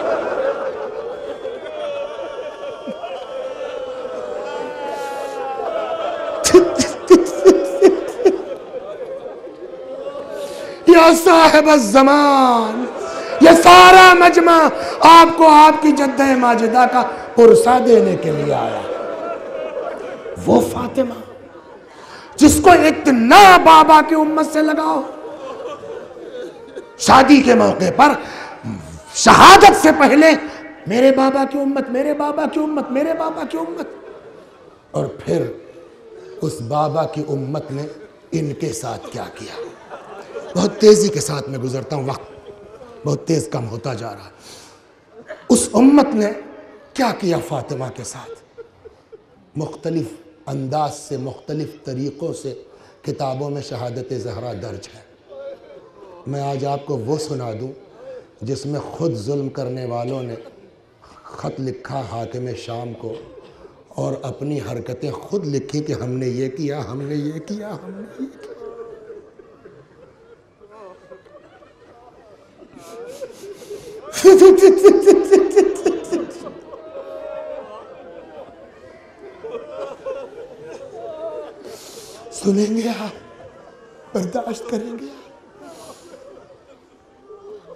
या साहिब ज़मान, ये सारा मजमा आपको आपकी जद्दे माजिदा का पुरसा देने के लिए आया। वो फातिमा जिसको इतना बाबा की उम्मत से लगाओ, शादी के मौके पर शहादत से पहले मेरे बाबा की उम्मत, मेरे बाबा की उम्मत, मेरे बाबा की उम्मत, और फिर उस बाबा की उम्मत ने इनके साथ क्या किया। बहुत तेजी के साथ मैं गुजरता हूं, वक्त बहुत तेज कम होता जा रहा है। उस उम्मत ने क्या किया फातिमा के साथ, मुख्तलिफ अंदाज से, मुख्तलिफ तरीक़ों से किताबों में शहादत ज़हरा दर्ज है। मैं आज आपको वो सुना दूं जिसमें ख़ुद जुल्म करने वालों ने ख़त लिखा हाकिम शाम को, और अपनी हरकतें खुद लिखी कि हमने ये किया, हमने ये किया, हमने ये किया। सुनेंगे आप, बर्दाश्त करेंगे।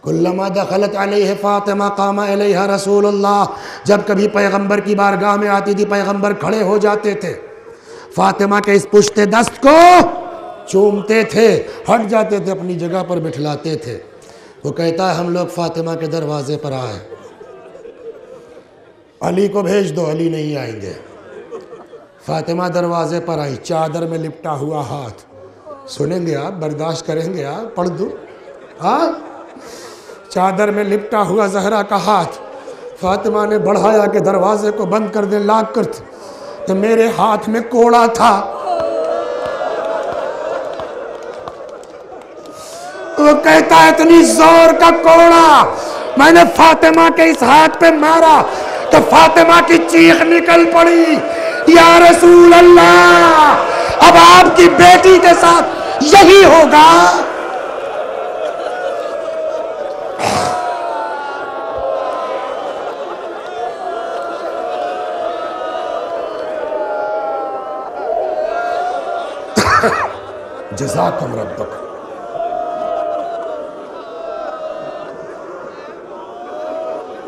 कुल्लमा दखलत अलैहि फातिमा कामा अलैहा रसूलुल्लाह, जब कभी पैगंबर की बारगाह में आती थी पैगंबर खड़े हो जाते थे, फातिमा के इस पुश्ते दस्त को चूमते थे, हट जाते थे, अपनी जगह पर बिठलाते थे। वो कहता है हम लोग फातिमा के दरवाजे पर आए, अली को भेज दो, अली नहीं आएंगे। फातिमा दरवाजे पर आई, चादर में लिपटा हुआ हाथ। सुनेंगे आप, बर्दाश्त करेंगे आप, पढ़ दूं? हाँ, चादर में लिपटा हुआ जहरा का हाथ फातिमा ने बढ़ाया कि दरवाजे को बंद कर दे, लाग कर, तो मेरे हाथ में कोड़ा था। वो कहता है इतनी जोर का कोड़ा मैंने फातिमा के इस हाथ पे मारा तो फातिमा की चीख निकल पड़ी, या रसूल अल्लाह, अब आपकी बेटी के साथ यही होगा। जज़ाकुम रब्बक।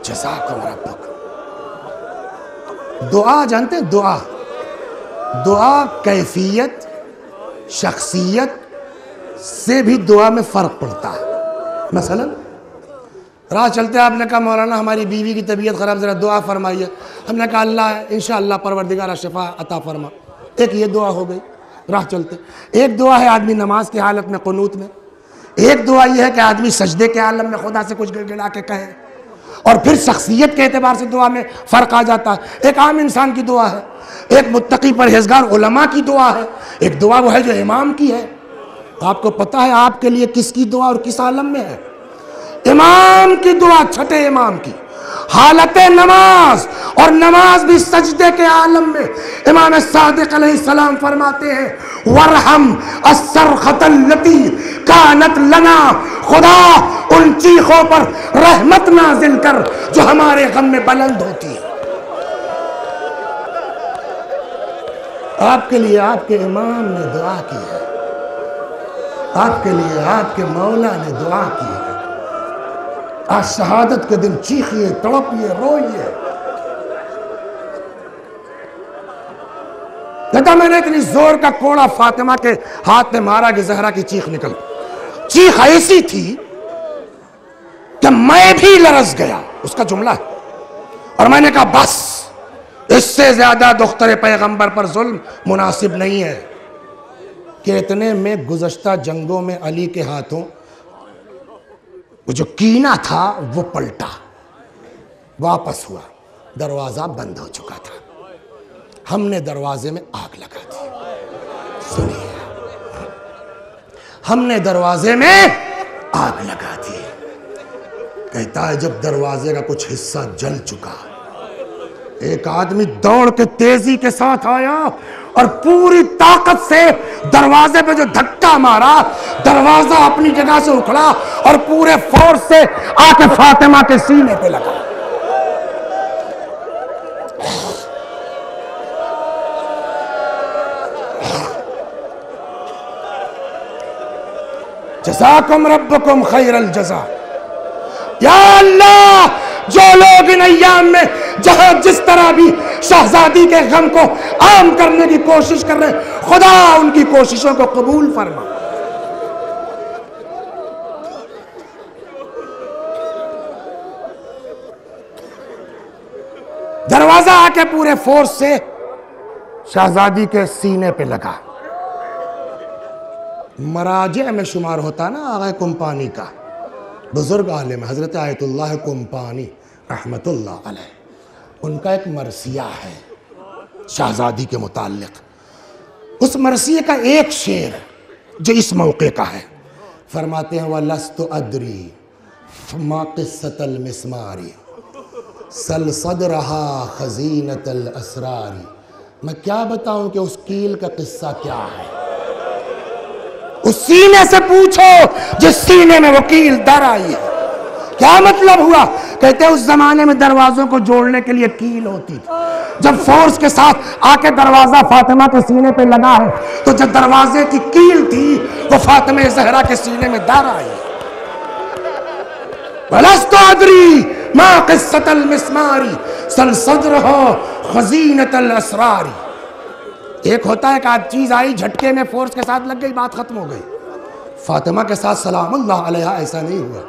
जज़ाकुम रब्बक। दुआ जानते हैं? दुआ, दुआ कैफियत शख्सियत से भी दुआ में फ़र्क पड़ता है। मसलन राह चलते आपने कहा मौलाना हमारी बीवी की तबीयत ख़राब, ज़रा दुआ फरमाइए। हमने कहा अल्लाह इंशाअल्लाह परवरदिगार शिफा अता फरमा। एक ये दुआ हो गई राह चलते। एक दुआ है आदमी नमाज की हालत में कुनूत में। एक दुआ यह है कि आदमी सजदे के आलम में खुदा से कुछ गिड़गिड़ा के कहे। और फिर शख्सियत के एतबार से दुआ में फ़र्क आ जाता है। एक आम इंसान की दुआ है, एक मुत्तकी परहेज़गार उलमा की दुआ है, एक दुआ वो है जो इमाम की है। आपको पता है आपके लिए किसकी दुआ और किस आलम में है? इमाम की दुआ, छठे इमाम की हालत नमाज, और नमाज भी सजदे के आलम में। इमाम सादिक अलैहिस्सलाम फरमाते हैं वरहम अस्सरखतल्लती कानत लना, खुदा उन चीखों पर रहमत नाजिल कर जो हमारे गम में बुलंद होती है। आपके लिए आपके इमाम ने दुआ की है, आपके लिए आपके मौला ने दुआ की है। आज शहादत के दिन चीखिए, तड़पिए, रोइए। कहता मैंने इतनी जोर का कोड़ा फातिमा के हाथ में मारा कि जहरा की चीख निकल। चीख ऐसी थी कि मैं भी लरस गया, उसका जुमला है। और मैंने कहा बस, इससे ज्यादा दुख्तर पैगंबर पर जुल्म मुनासिब नहीं है। कि इतने में गुज़श्ता जंगों में अली के हाथों वो जो कीना था वो पलटा, वापस हुआ, दरवाजा बंद हो चुका था। हमने दरवाजे में आग लगा दी। सुनिए, हमने दरवाजे में आग लगा दी। कहता है जब दरवाजे का कुछ हिस्सा जल चुका, एक आदमी दौड़ के तेजी के साथ आया और पूरी ताकत से दरवाजे पे जो धक्का मारा, दरवाजा अपनी जगह से उखड़ा और पूरे फोर्स से आके फातिमा के सीने पे लगा। जज़ाकुम रब्बुकुम खैरल जज़ा। या अल्लाह, जो लोग इन अय्याम में जहां जिस तरह भी शहजादी के गम को आम करने की कोशिश कर रहे हैं, खुदा उनकी कोशिशों को कबूल फरमा। दरवाजा आके पूरे फोर्स से शहजादी के सीने पे लगा। मराजे में शुमार होता ना आगा कुम्पानी का बुजुर्ग आलिम हजरत आयतुल्लाह कुम्पानी रहमतुल्लाह अलैह, उनका एक मरसिया है शहजादी के मुताल्लिक। उस मरसिए का एक शेर जो इस मौके का है, फरमाते हैं वलस्तु अदरी मा क़िस्सतल मिस्मारी सल सदरहा खजीनतल असरारी। मैं क्या बताऊं कि उस कील का किस्सा क्या है, उस सीने से पूछो जिस सीने में वो कील दर आई है। क्या मतलब हुआ? कहते हैं उस जमाने में दरवाजों को जोड़ने के लिए कील होती थी। जब फोर्स के साथ आके दरवाजा फातिमा के सीने पे लगा है, तो जब दरवाजे की कील थी वो फातिमा ज़हरा के सीने में दर आई। वलस्तु अदरी मा क़िस्सतल मिस्मारी सल सदरहा खजीनतल असरारी। एक होता है कि आज चीज आई झटके में फोर्स के साथ लग गई, बात खत्म हो गई। फातिमा के साथ सलामुल्लाह अलैहा ऐसा नहीं हुआ,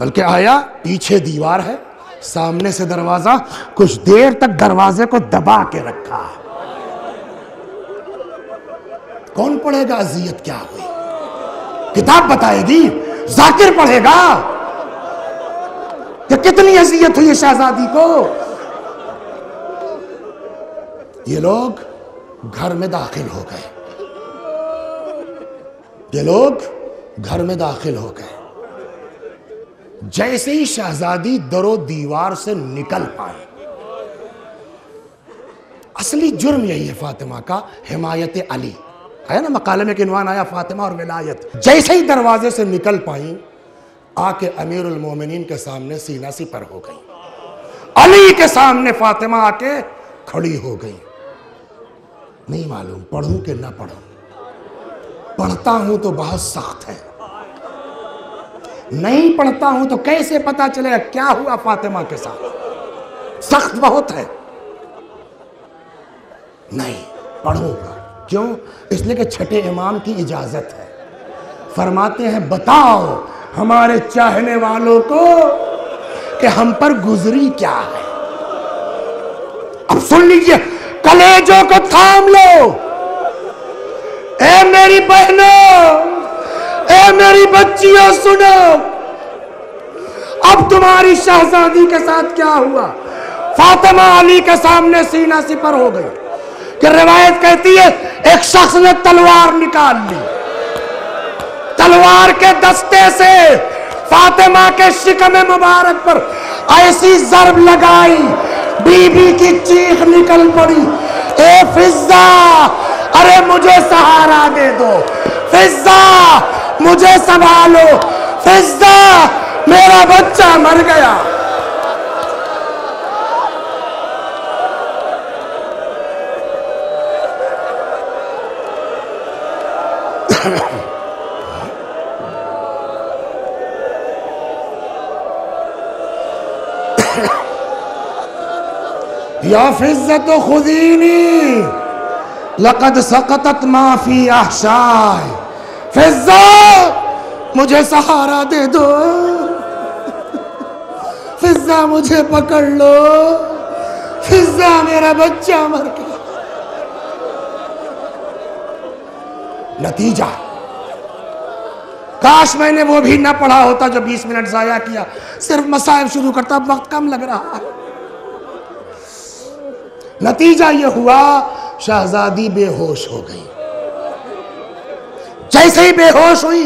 बल्कि आया पीछे दीवार है, सामने से दरवाजा, कुछ देर तक दरवाजे को दबा के रखा। कौन पढ़ेगा अजियत क्या हुई? किताब बताएगी, जाकिर पढ़ेगा कि कितनी अजियत हुई शहजादी को। ये लोग घर में दाखिल हो गए, ये लोग घर में दाखिल हो गए। जैसे ही शहजादी दरो दीवार से निकल पाए, असली जुर्म यही है फातिमा का, हिमायत अली है ना, मकाले में किनवान आया फातिमा और विलायत। जैसे ही दरवाजे से निकल पाई, आके अमीरुल मोमिनीन के सामने सीना सी पर हो गई। अली के सामने फातिमा आके खड़ी हो गई। नहीं मालूम पढ़ूं कि ना पढ़ूं, पढ़ता हूं तो बहुत सख्त है, नहीं पढ़ता हूं तो कैसे पता चलेगा क्या हुआ फातिमा के साथ, सख्त बहुत है। नहीं पढ़ूंगा, क्यों? इसलिए कि छठे इमाम की इजाजत है। फरमाते हैं बताओ हमारे चाहने वालों को कि हम पर गुजरी क्या है। अब सुन लीजिए, कलेजों को थाम लो, ए मेरी बहनों, ए मेरी बच्चियों, सुनो अब तुम्हारी शहजादी के साथ क्या हुआ। फातिमा अली के सामने सीना सिपर हो गई कि रिवायत कहती है एक शख्स ने तलवार निकाल ली, तलवार के दस्ते से फातिमा के शिकम मुबारक पर ऐसी जर्ब लगाई, बीबी की चीख निकल पड़ी, ए फिजा, अरे मुझे सहारा दे दो, फिजा मुझे संभालो, फिजा मेरा बच्चा मर गया। या फिज़्ज़त खुदीनी लक़द सकतत माफी अहशाय। फिज़्ज़ा मुझे सहारा दे दो, फिज़्ज़ा मुझे पकड़ लो, फिज़्ज़ा मेरा बच्चा मर गया। नतीजा, काश मैंने वो भी ना पढ़ा होता जो 20 मिनट जाया किया, सिर्फ मसाइब शुरू करता, वक्त कम लग रहा है। नतीजा ये हुआ शहजादी बेहोश हो गई। जैसे ही बेहोश हुई,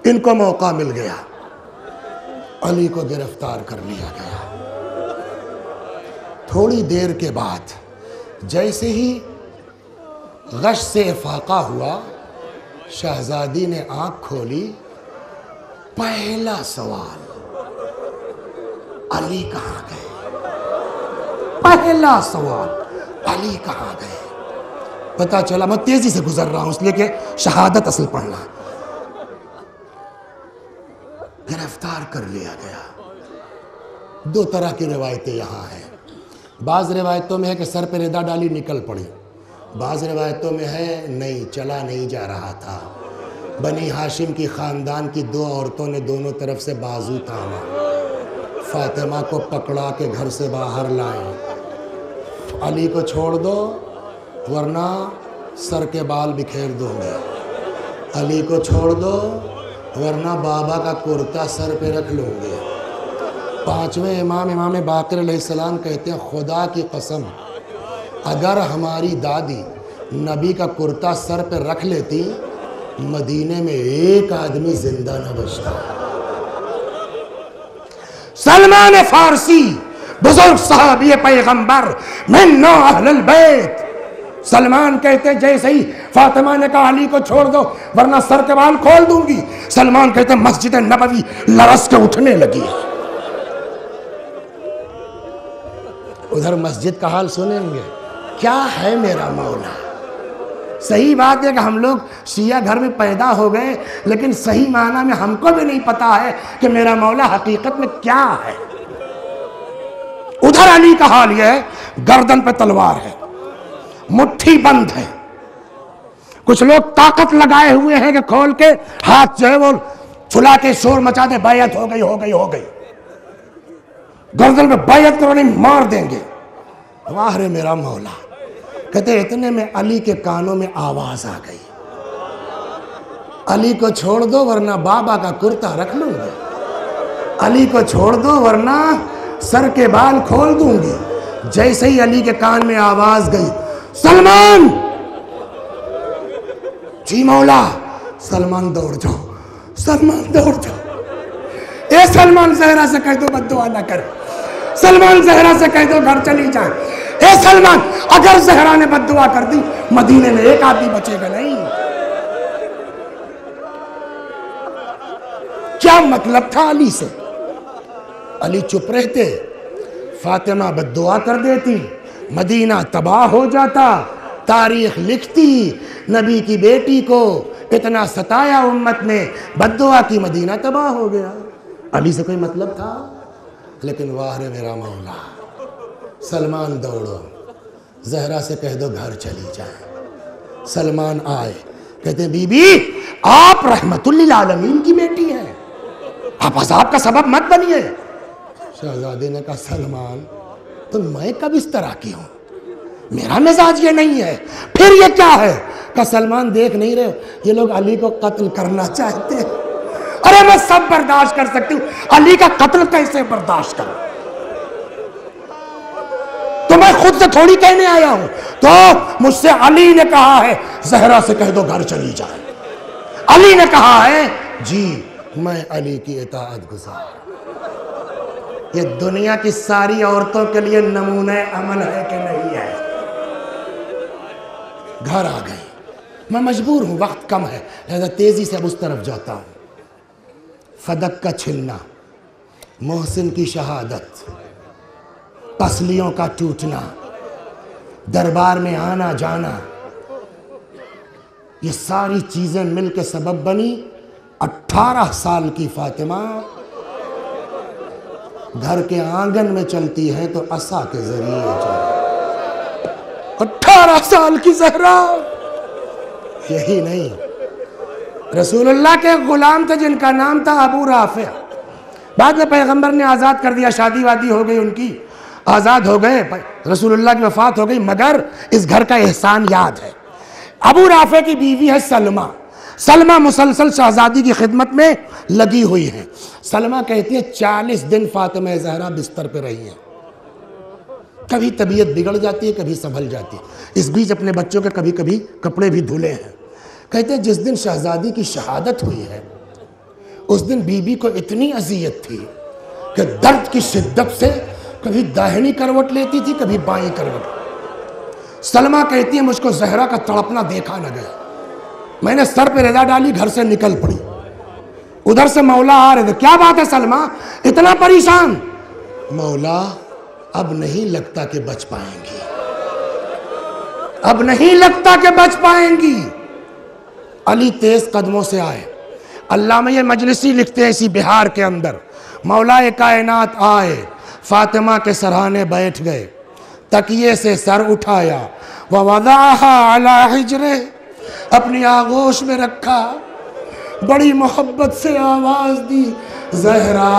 इनको मौका मिल गया, अली को गिरफ्तार कर लिया गया। थोड़ी देर के बाद जैसे ही गश से इफाका हुआ, शहजादी ने आंख खोली। पहला सवाल, अली कहां गए? पहला सवाल, अली कहां गए? पता चला, मैं तेजी से गुजर रहा हूं इसलिए कि शहादत असल पढ़ना। गिरफ्तार कर लिया गया। दो तरह की रिवायतें यहाँ हैं। बाज़ रिवायतों में है कि सर पे रिदा डाली निकल पड़ी, बाज़ रिवायतों में है नहीं, चला नहीं जा रहा था। बनी हाशिम की ख़ानदान की दो औरतों ने दोनों तरफ से बाजू थामा, फातिमा को पकड़ा के घर से बाहर लाए। अली को छोड़ दो वरना सर के बाल बिखेर दूंगे, अली को छोड़ दो वरना बाबा का कुर्ता सर पे रख लूँगे। पांचवें इमाम बाक़िर अलैहिस्सलाम कहते हैं, खुदा की कसम अगर हमारी दादी नबी का कुर्ता सर पे रख लेती, मदीने में एक आदमी जिंदा न बचता। सलमान फारसी बुजुर्ग सहाबी पैगंबर मिन्ना अहलुल बैत, सलमान कहते हैं जैसे ही फातिमा ने कहा अली को छोड़ दो वरना सर के बाल खोल दूंगी, सलमान कहते हैं मस्जिद नबवी लरस के उठने लगी। उधर मस्जिद का हाल सुनेंगे, क्या है मेरा मौला। सही बात है कि हम लोग शिया घर में पैदा हो गए, लेकिन सही माना में हमको भी नहीं पता है कि मेरा मौला हकीकत में क्या है। उधर अली का हाल यह है, गर्दन पे तलवार है, मुट्ठी बंद है, कुछ लोग ताकत लगाए हुए हैं कि खोल के हाथ जो है वो फुला के शोर मचा दे, बैयत हो गई हो गई हो गई, गर्दन पे बैयत करो नहीं मार देंगे। वाह रे मेरा मौला। कहते इतने में अली के कानों में आवाज आ गई, अली को छोड़ दो वरना बाबा का कुर्ता रख लूंगा, अली को छोड़ दो वरना सर के बाल खोल दूंगी। जैसे ही अली के कान में आवाज गई, सलमान, जी मौला। सलमान दौड़ जाओ, सलमान दौड़ जाओ। ए सलमान जहरा से कह दो बद्दुआ ना करे, सलमान जहरा से कह दो घर चली जाए। ए सलमान, अगर जहरा ने बद्दुआ कर दी मदीने में एक आदमी बचेगा नहीं। क्या मतलब था अली से? अली चुप रहते, फातिमा बद्दुआ कर देती, मदीना तबाह हो जाता, तारीख लिखती नबी की बेटी को इतना सताया उम्मत ने, बद्दुआ की, मदीना तबाह हो गया। अली से कोई मतलब था? लेकिन वाह रे मेरा मौला। सलमान दौड़ो, जहरा से कह दो घर चली जाए। सलमान आए, कहते बीबी आप रहमतुल लिल आलमीन की बेटी हैं, आप अज़ाब का सबब मत बनिए। शहजादे ने कहा सलमान तो मैं कब इस तरह की हूं, मेरा मिजाज ये नहीं है, फिर ये क्या है? का सलमान देख नहीं रहे ये लोग अली को कत्ल करना चाहते हैं। अरे मैं सब बर्दाश्त कर सकती हूँ, अली का कत्ल कैसे बर्दाश्त करूं? तो मैं खुद से थोड़ी कहने आया हूं, तो मुझसे अली ने कहा है जहरा से कह दो घर चली जाए। अली ने कहा है जी मैं अली की इताअत गुजार। ये दुनिया की सारी औरतों के लिए नमूने अमल है कि नहीं है? घर आ गई, मैं मजबूर हूं, वक्त कम है, लिहाजा तेजी से अब उस तरफ जाता हूं। फदक का छिलना, मोहसिन की शहादत, पसलियों का टूटना, दरबार में आना जाना, ये सारी चीजें मिलकर सबब बनी 18 साल की फातिमा घर के आंगन में चलती है तो असा के जरिए चलती। 18 साल की जहरा। यही नहीं, रसूलुल्लाह के गुलाम थे जिनका नाम था अबू राफे, बाद में पैगंबर ने आज़ाद कर दिया, शादी वादी हो गई उनकी, आज़ाद हो गए, रसूलुल्लाह की वफ़ात हो गई, मगर इस घर का एहसान याद है। अबू राफे की बीवी है सलमा। सलमा मुसलसल शहजादी की खिदमत में लगी हुई है। सलमा कहती है 40 दिन फातिमा ज़हरा बिस्तर पे रही हैं, कभी तबीयत बिगड़ जाती है, कभी संभल जाती है, इस बीच अपने बच्चों के कभी कभी कपड़े भी धुले हैं। कहते हैं जिस दिन शहजादी की शहादत हुई है उस दिन बीबी को इतनी अजियत थी कि दर्द की शिद्दत से कभी दाहिनी करवट लेती थी, कभी बाईं करवट। सलमा कहती है मुझको जहरा का तड़पना देखा न गया, मैंने सर पे रजा डाली, घर से निकल पड़ी। उधर से मौला आ रहे थे, क्या बात है सलमा इतना परेशान? मौला अब नहीं लगता कि बच पाएंगी, अब नहीं लगता कि बच पाएंगी। अली तेज कदमों से आए, अल्लामा ये मजलिसी लिखते हैं इसी बिहार के अंदर, मौलाए कायनात आए, फातिमा के सराहने बैठ गए, तकिए से सर उठाया, व वदाहा अला हिजरे, अपनी आगोश में रखा, बड़ी मोहब्बत से आवाज दी, ज़हरा।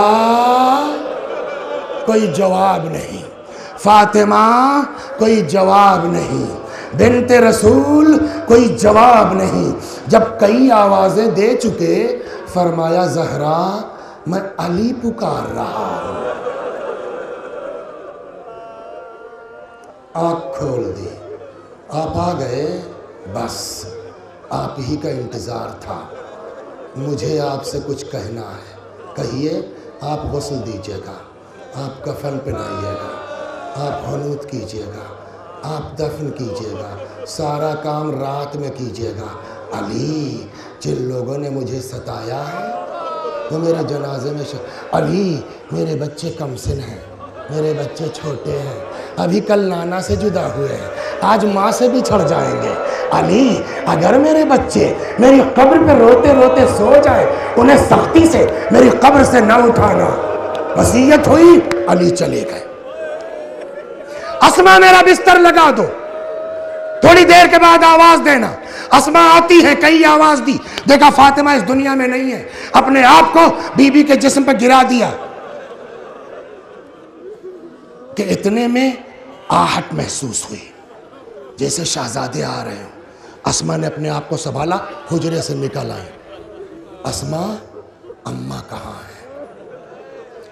कोई जवाब नहीं, फातिमा कोई जवाब नहीं, बिन्ते रसूल कोई जवाब नहीं। जब कई आवाजें दे चुके, फरमाया ज़हरा मैं अली पुकार रहा हूं। आँख खोल दी, आप आ गए, बस आप ही का इंतज़ार था। मुझे आपसे कुछ कहना है, कहिए। आप गुस्ल दीजिएगा, आप कफन पहनाइएगा, आप हनूत कीजिएगा, आप दफन कीजिएगा, सारा काम रात में कीजिएगा। अली, जिन लोगों ने मुझे सताया है वो मेरे जनाजे में अली, मेरे बच्चे कमसिन हैं, मेरे बच्चे छोटे हैं, अभी कल नाना से जुदा हुए हैं, आज माँ से भी छड़ जाएंगे। अली, अगर मेरे बच्चे मेरी कब्र पे रोते रोते सो जाए, उन्हें सख्ती से मेरी कब्र से न उठाना। वसीयत हुई, अली चले गए। अस्मा मेरा बिस्तर लगा दो, थोड़ी देर के बाद आवाज देना। अस्मा आती है, कई आवाज दी, देखा फातिमा इस दुनिया में नहीं है, अपने आप को बीबी के जिस्म पर गिरा दिया कि इतने में आहट महसूस हुई, जैसे शहजादे आ रहे हो। अस्मा ने अपने आप को संभाला, हुजरे से निकल आई। अस्मा, अम्मा कहाँ है?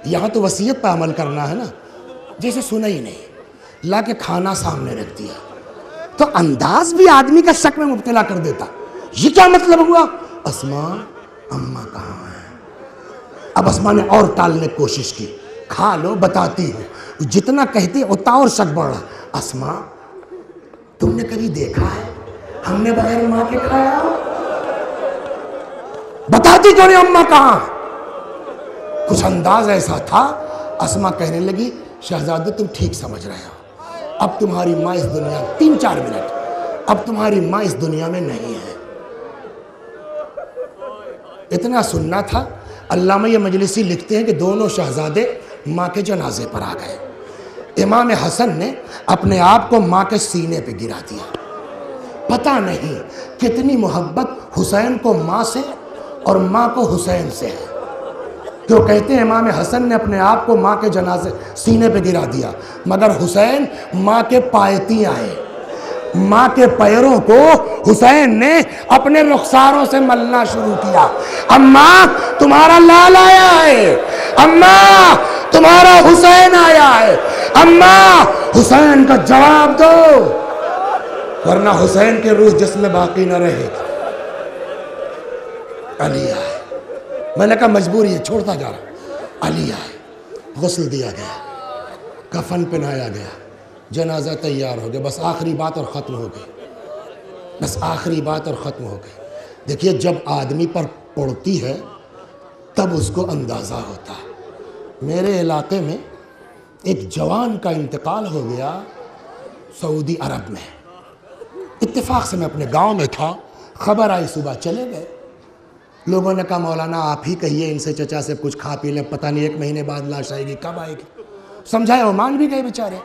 यहां तो वसीयत पर अमल करना है ना, जैसे सुना ही नहीं, ला के खाना सामने रख दिया, तो अंदाज भी आदमी का शक में मुब्तला कर देता। ये क्या मतलब हुआ? अस्मा, अम्मा कहाँ है? अब अस्मा ने और टालने की कोशिश की, खा लो बताती हूँ। जितना कहती उतना और शक बढ़ रहा। अस्मा, तुमने कभी देखा है हमने बगैर माँ के खाया? बताती क्यों नहीं अम्मा कहाँ? कुछ अंदाज ऐसा था। अस्मा कहने लगी, शहजादे तुम ठीक समझ रहे हो, अब तुम्हारी माँ इस दुनिया, 3-4 मिनट, अब तुम्हारी माँ इस दुनिया में नहीं है। इतना सुनना था। अल्लामा ये मजलिसी लिखते हैं कि दोनों शहजादे माँ के जनाजे पर आ गए। इमाम हसन ने अपने आप को माँ के सीने पे गिरा दिया। पता नहीं कितनी मोहब्बत हुसैन को माँ से और माँ को हुसैन से है। क्यों कहते हैं इमाम हसन ने अपने आप को माँ के जनाजे सीने पे गिरा दिया, मगर हुसैन माँ के पायती आए। माँ के पैरों को हुसैन ने अपने रुखसारों से मलना शुरू किया। अम्मा, तुम्हारा लाल आया है, अम्मा तुम्हारा हुसैन आया है, अम्मा हुसैन का जवाब दो, वरना हुसैन के रूह जिसमें बाकी न रहेगी। अली आए। मैंने कहा मजबूरी है, छोड़ता जा रहा। अली आए, गुस्ल दिया गया, कफन पहनाया गया, जनाजा तैयार हो गया। बस आखिरी बात और ख़त्म हो गई, बस आखिरी बात और ख़त्म हो गई। देखिए, जब आदमी पर पड़ती है तब उसको अंदाज़ा होता है। मेरे इलाके में एक जवान का इंतकाल हो गया सऊदी अरब में। इत्तेफाक से मैं अपने गांव में था, खबर आई, सुबह चले गए। लोगों ने कहा मौलाना आप ही कहिए इनसे, चचा से कुछ खा पी लें, पता नहीं 1 महीने बाद लाश आएगी, कब आएगी। समझाए, वो मान भी गए बेचारे।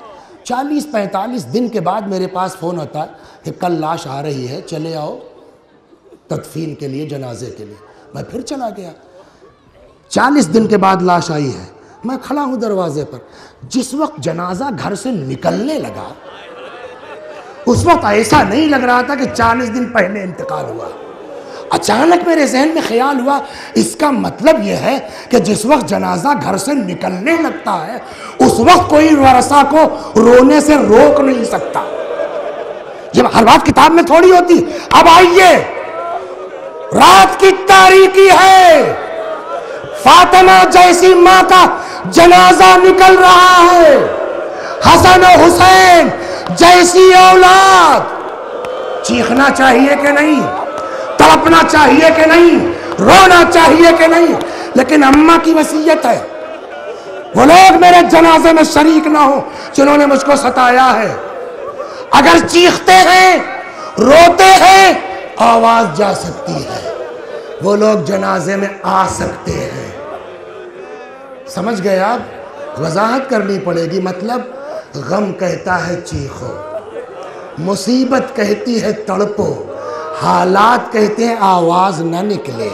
40-45 दिन के बाद मेरे पास फ़ोन होता है कि कल लाश आ रही है, चले आओ तदफीन के लिए, जनाजे के लिए। मैं फिर चला गया। 40 दिन के बाद लाश आई है, मैं खड़ा हूँ दरवाजे पर। जिस वक्त जनाजा घर से निकलने लगा, उस वक्त ऐसा नहीं लग रहा था कि 40 दिन पहले इंतकाल हुआ। अचानक मेरे जहन में ख्याल हुआ, इसका मतलब यह है कि जिस वक्त जनाजा घर से निकलने लगता है, उस वक्त कोई वरसा को रोने से रोक नहीं सकता। ये हर बात किताब में थोड़ी होती। अब आइए, रात की तारीकी है, फातिमा जैसी मां का जनाजा निकल रहा है, हसन और हुसैन जैसी औलाद। चीखना चाहिए कि नहीं? तड़पना चाहिए कि नहीं? रोना चाहिए कि नहीं? लेकिन अम्मा की वसीयत है, वो लोग मेरे जनाजे में शरीक ना हो जिन्होंने मुझको सताया है। अगर चीखते हैं, रोते हैं, आवाज जा सकती है, वो लोग जनाजे में आ सकते हैं। समझ गए आप? वजाहत करनी पड़ेगी। मतलब गम कहता है चीखो, मुसीबत कहती है तड़पो, हालात कहते हैं आवाज़ ना निकले,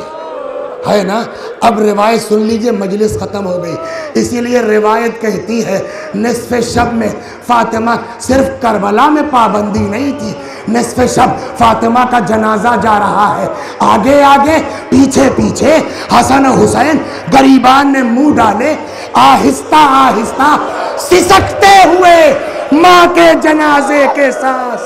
है ना। अब रिवायत सुन लीजिए, मजलिस ख़त्म हो गई। इसीलिए रिवायत कहती है निस्फ़े शब में फ़ातिमा, सिर्फ करबला में पाबंदी नहीं थी, निस्फ़े शब फ़ातिमा का जनाजा जा रहा है, आगे आगे पीछे पीछे हसन हुसैन गरीबान ने मुंह डाले, आहिस्ता आहिस्ता सिसकते हुए माँ के जनाजे के साथ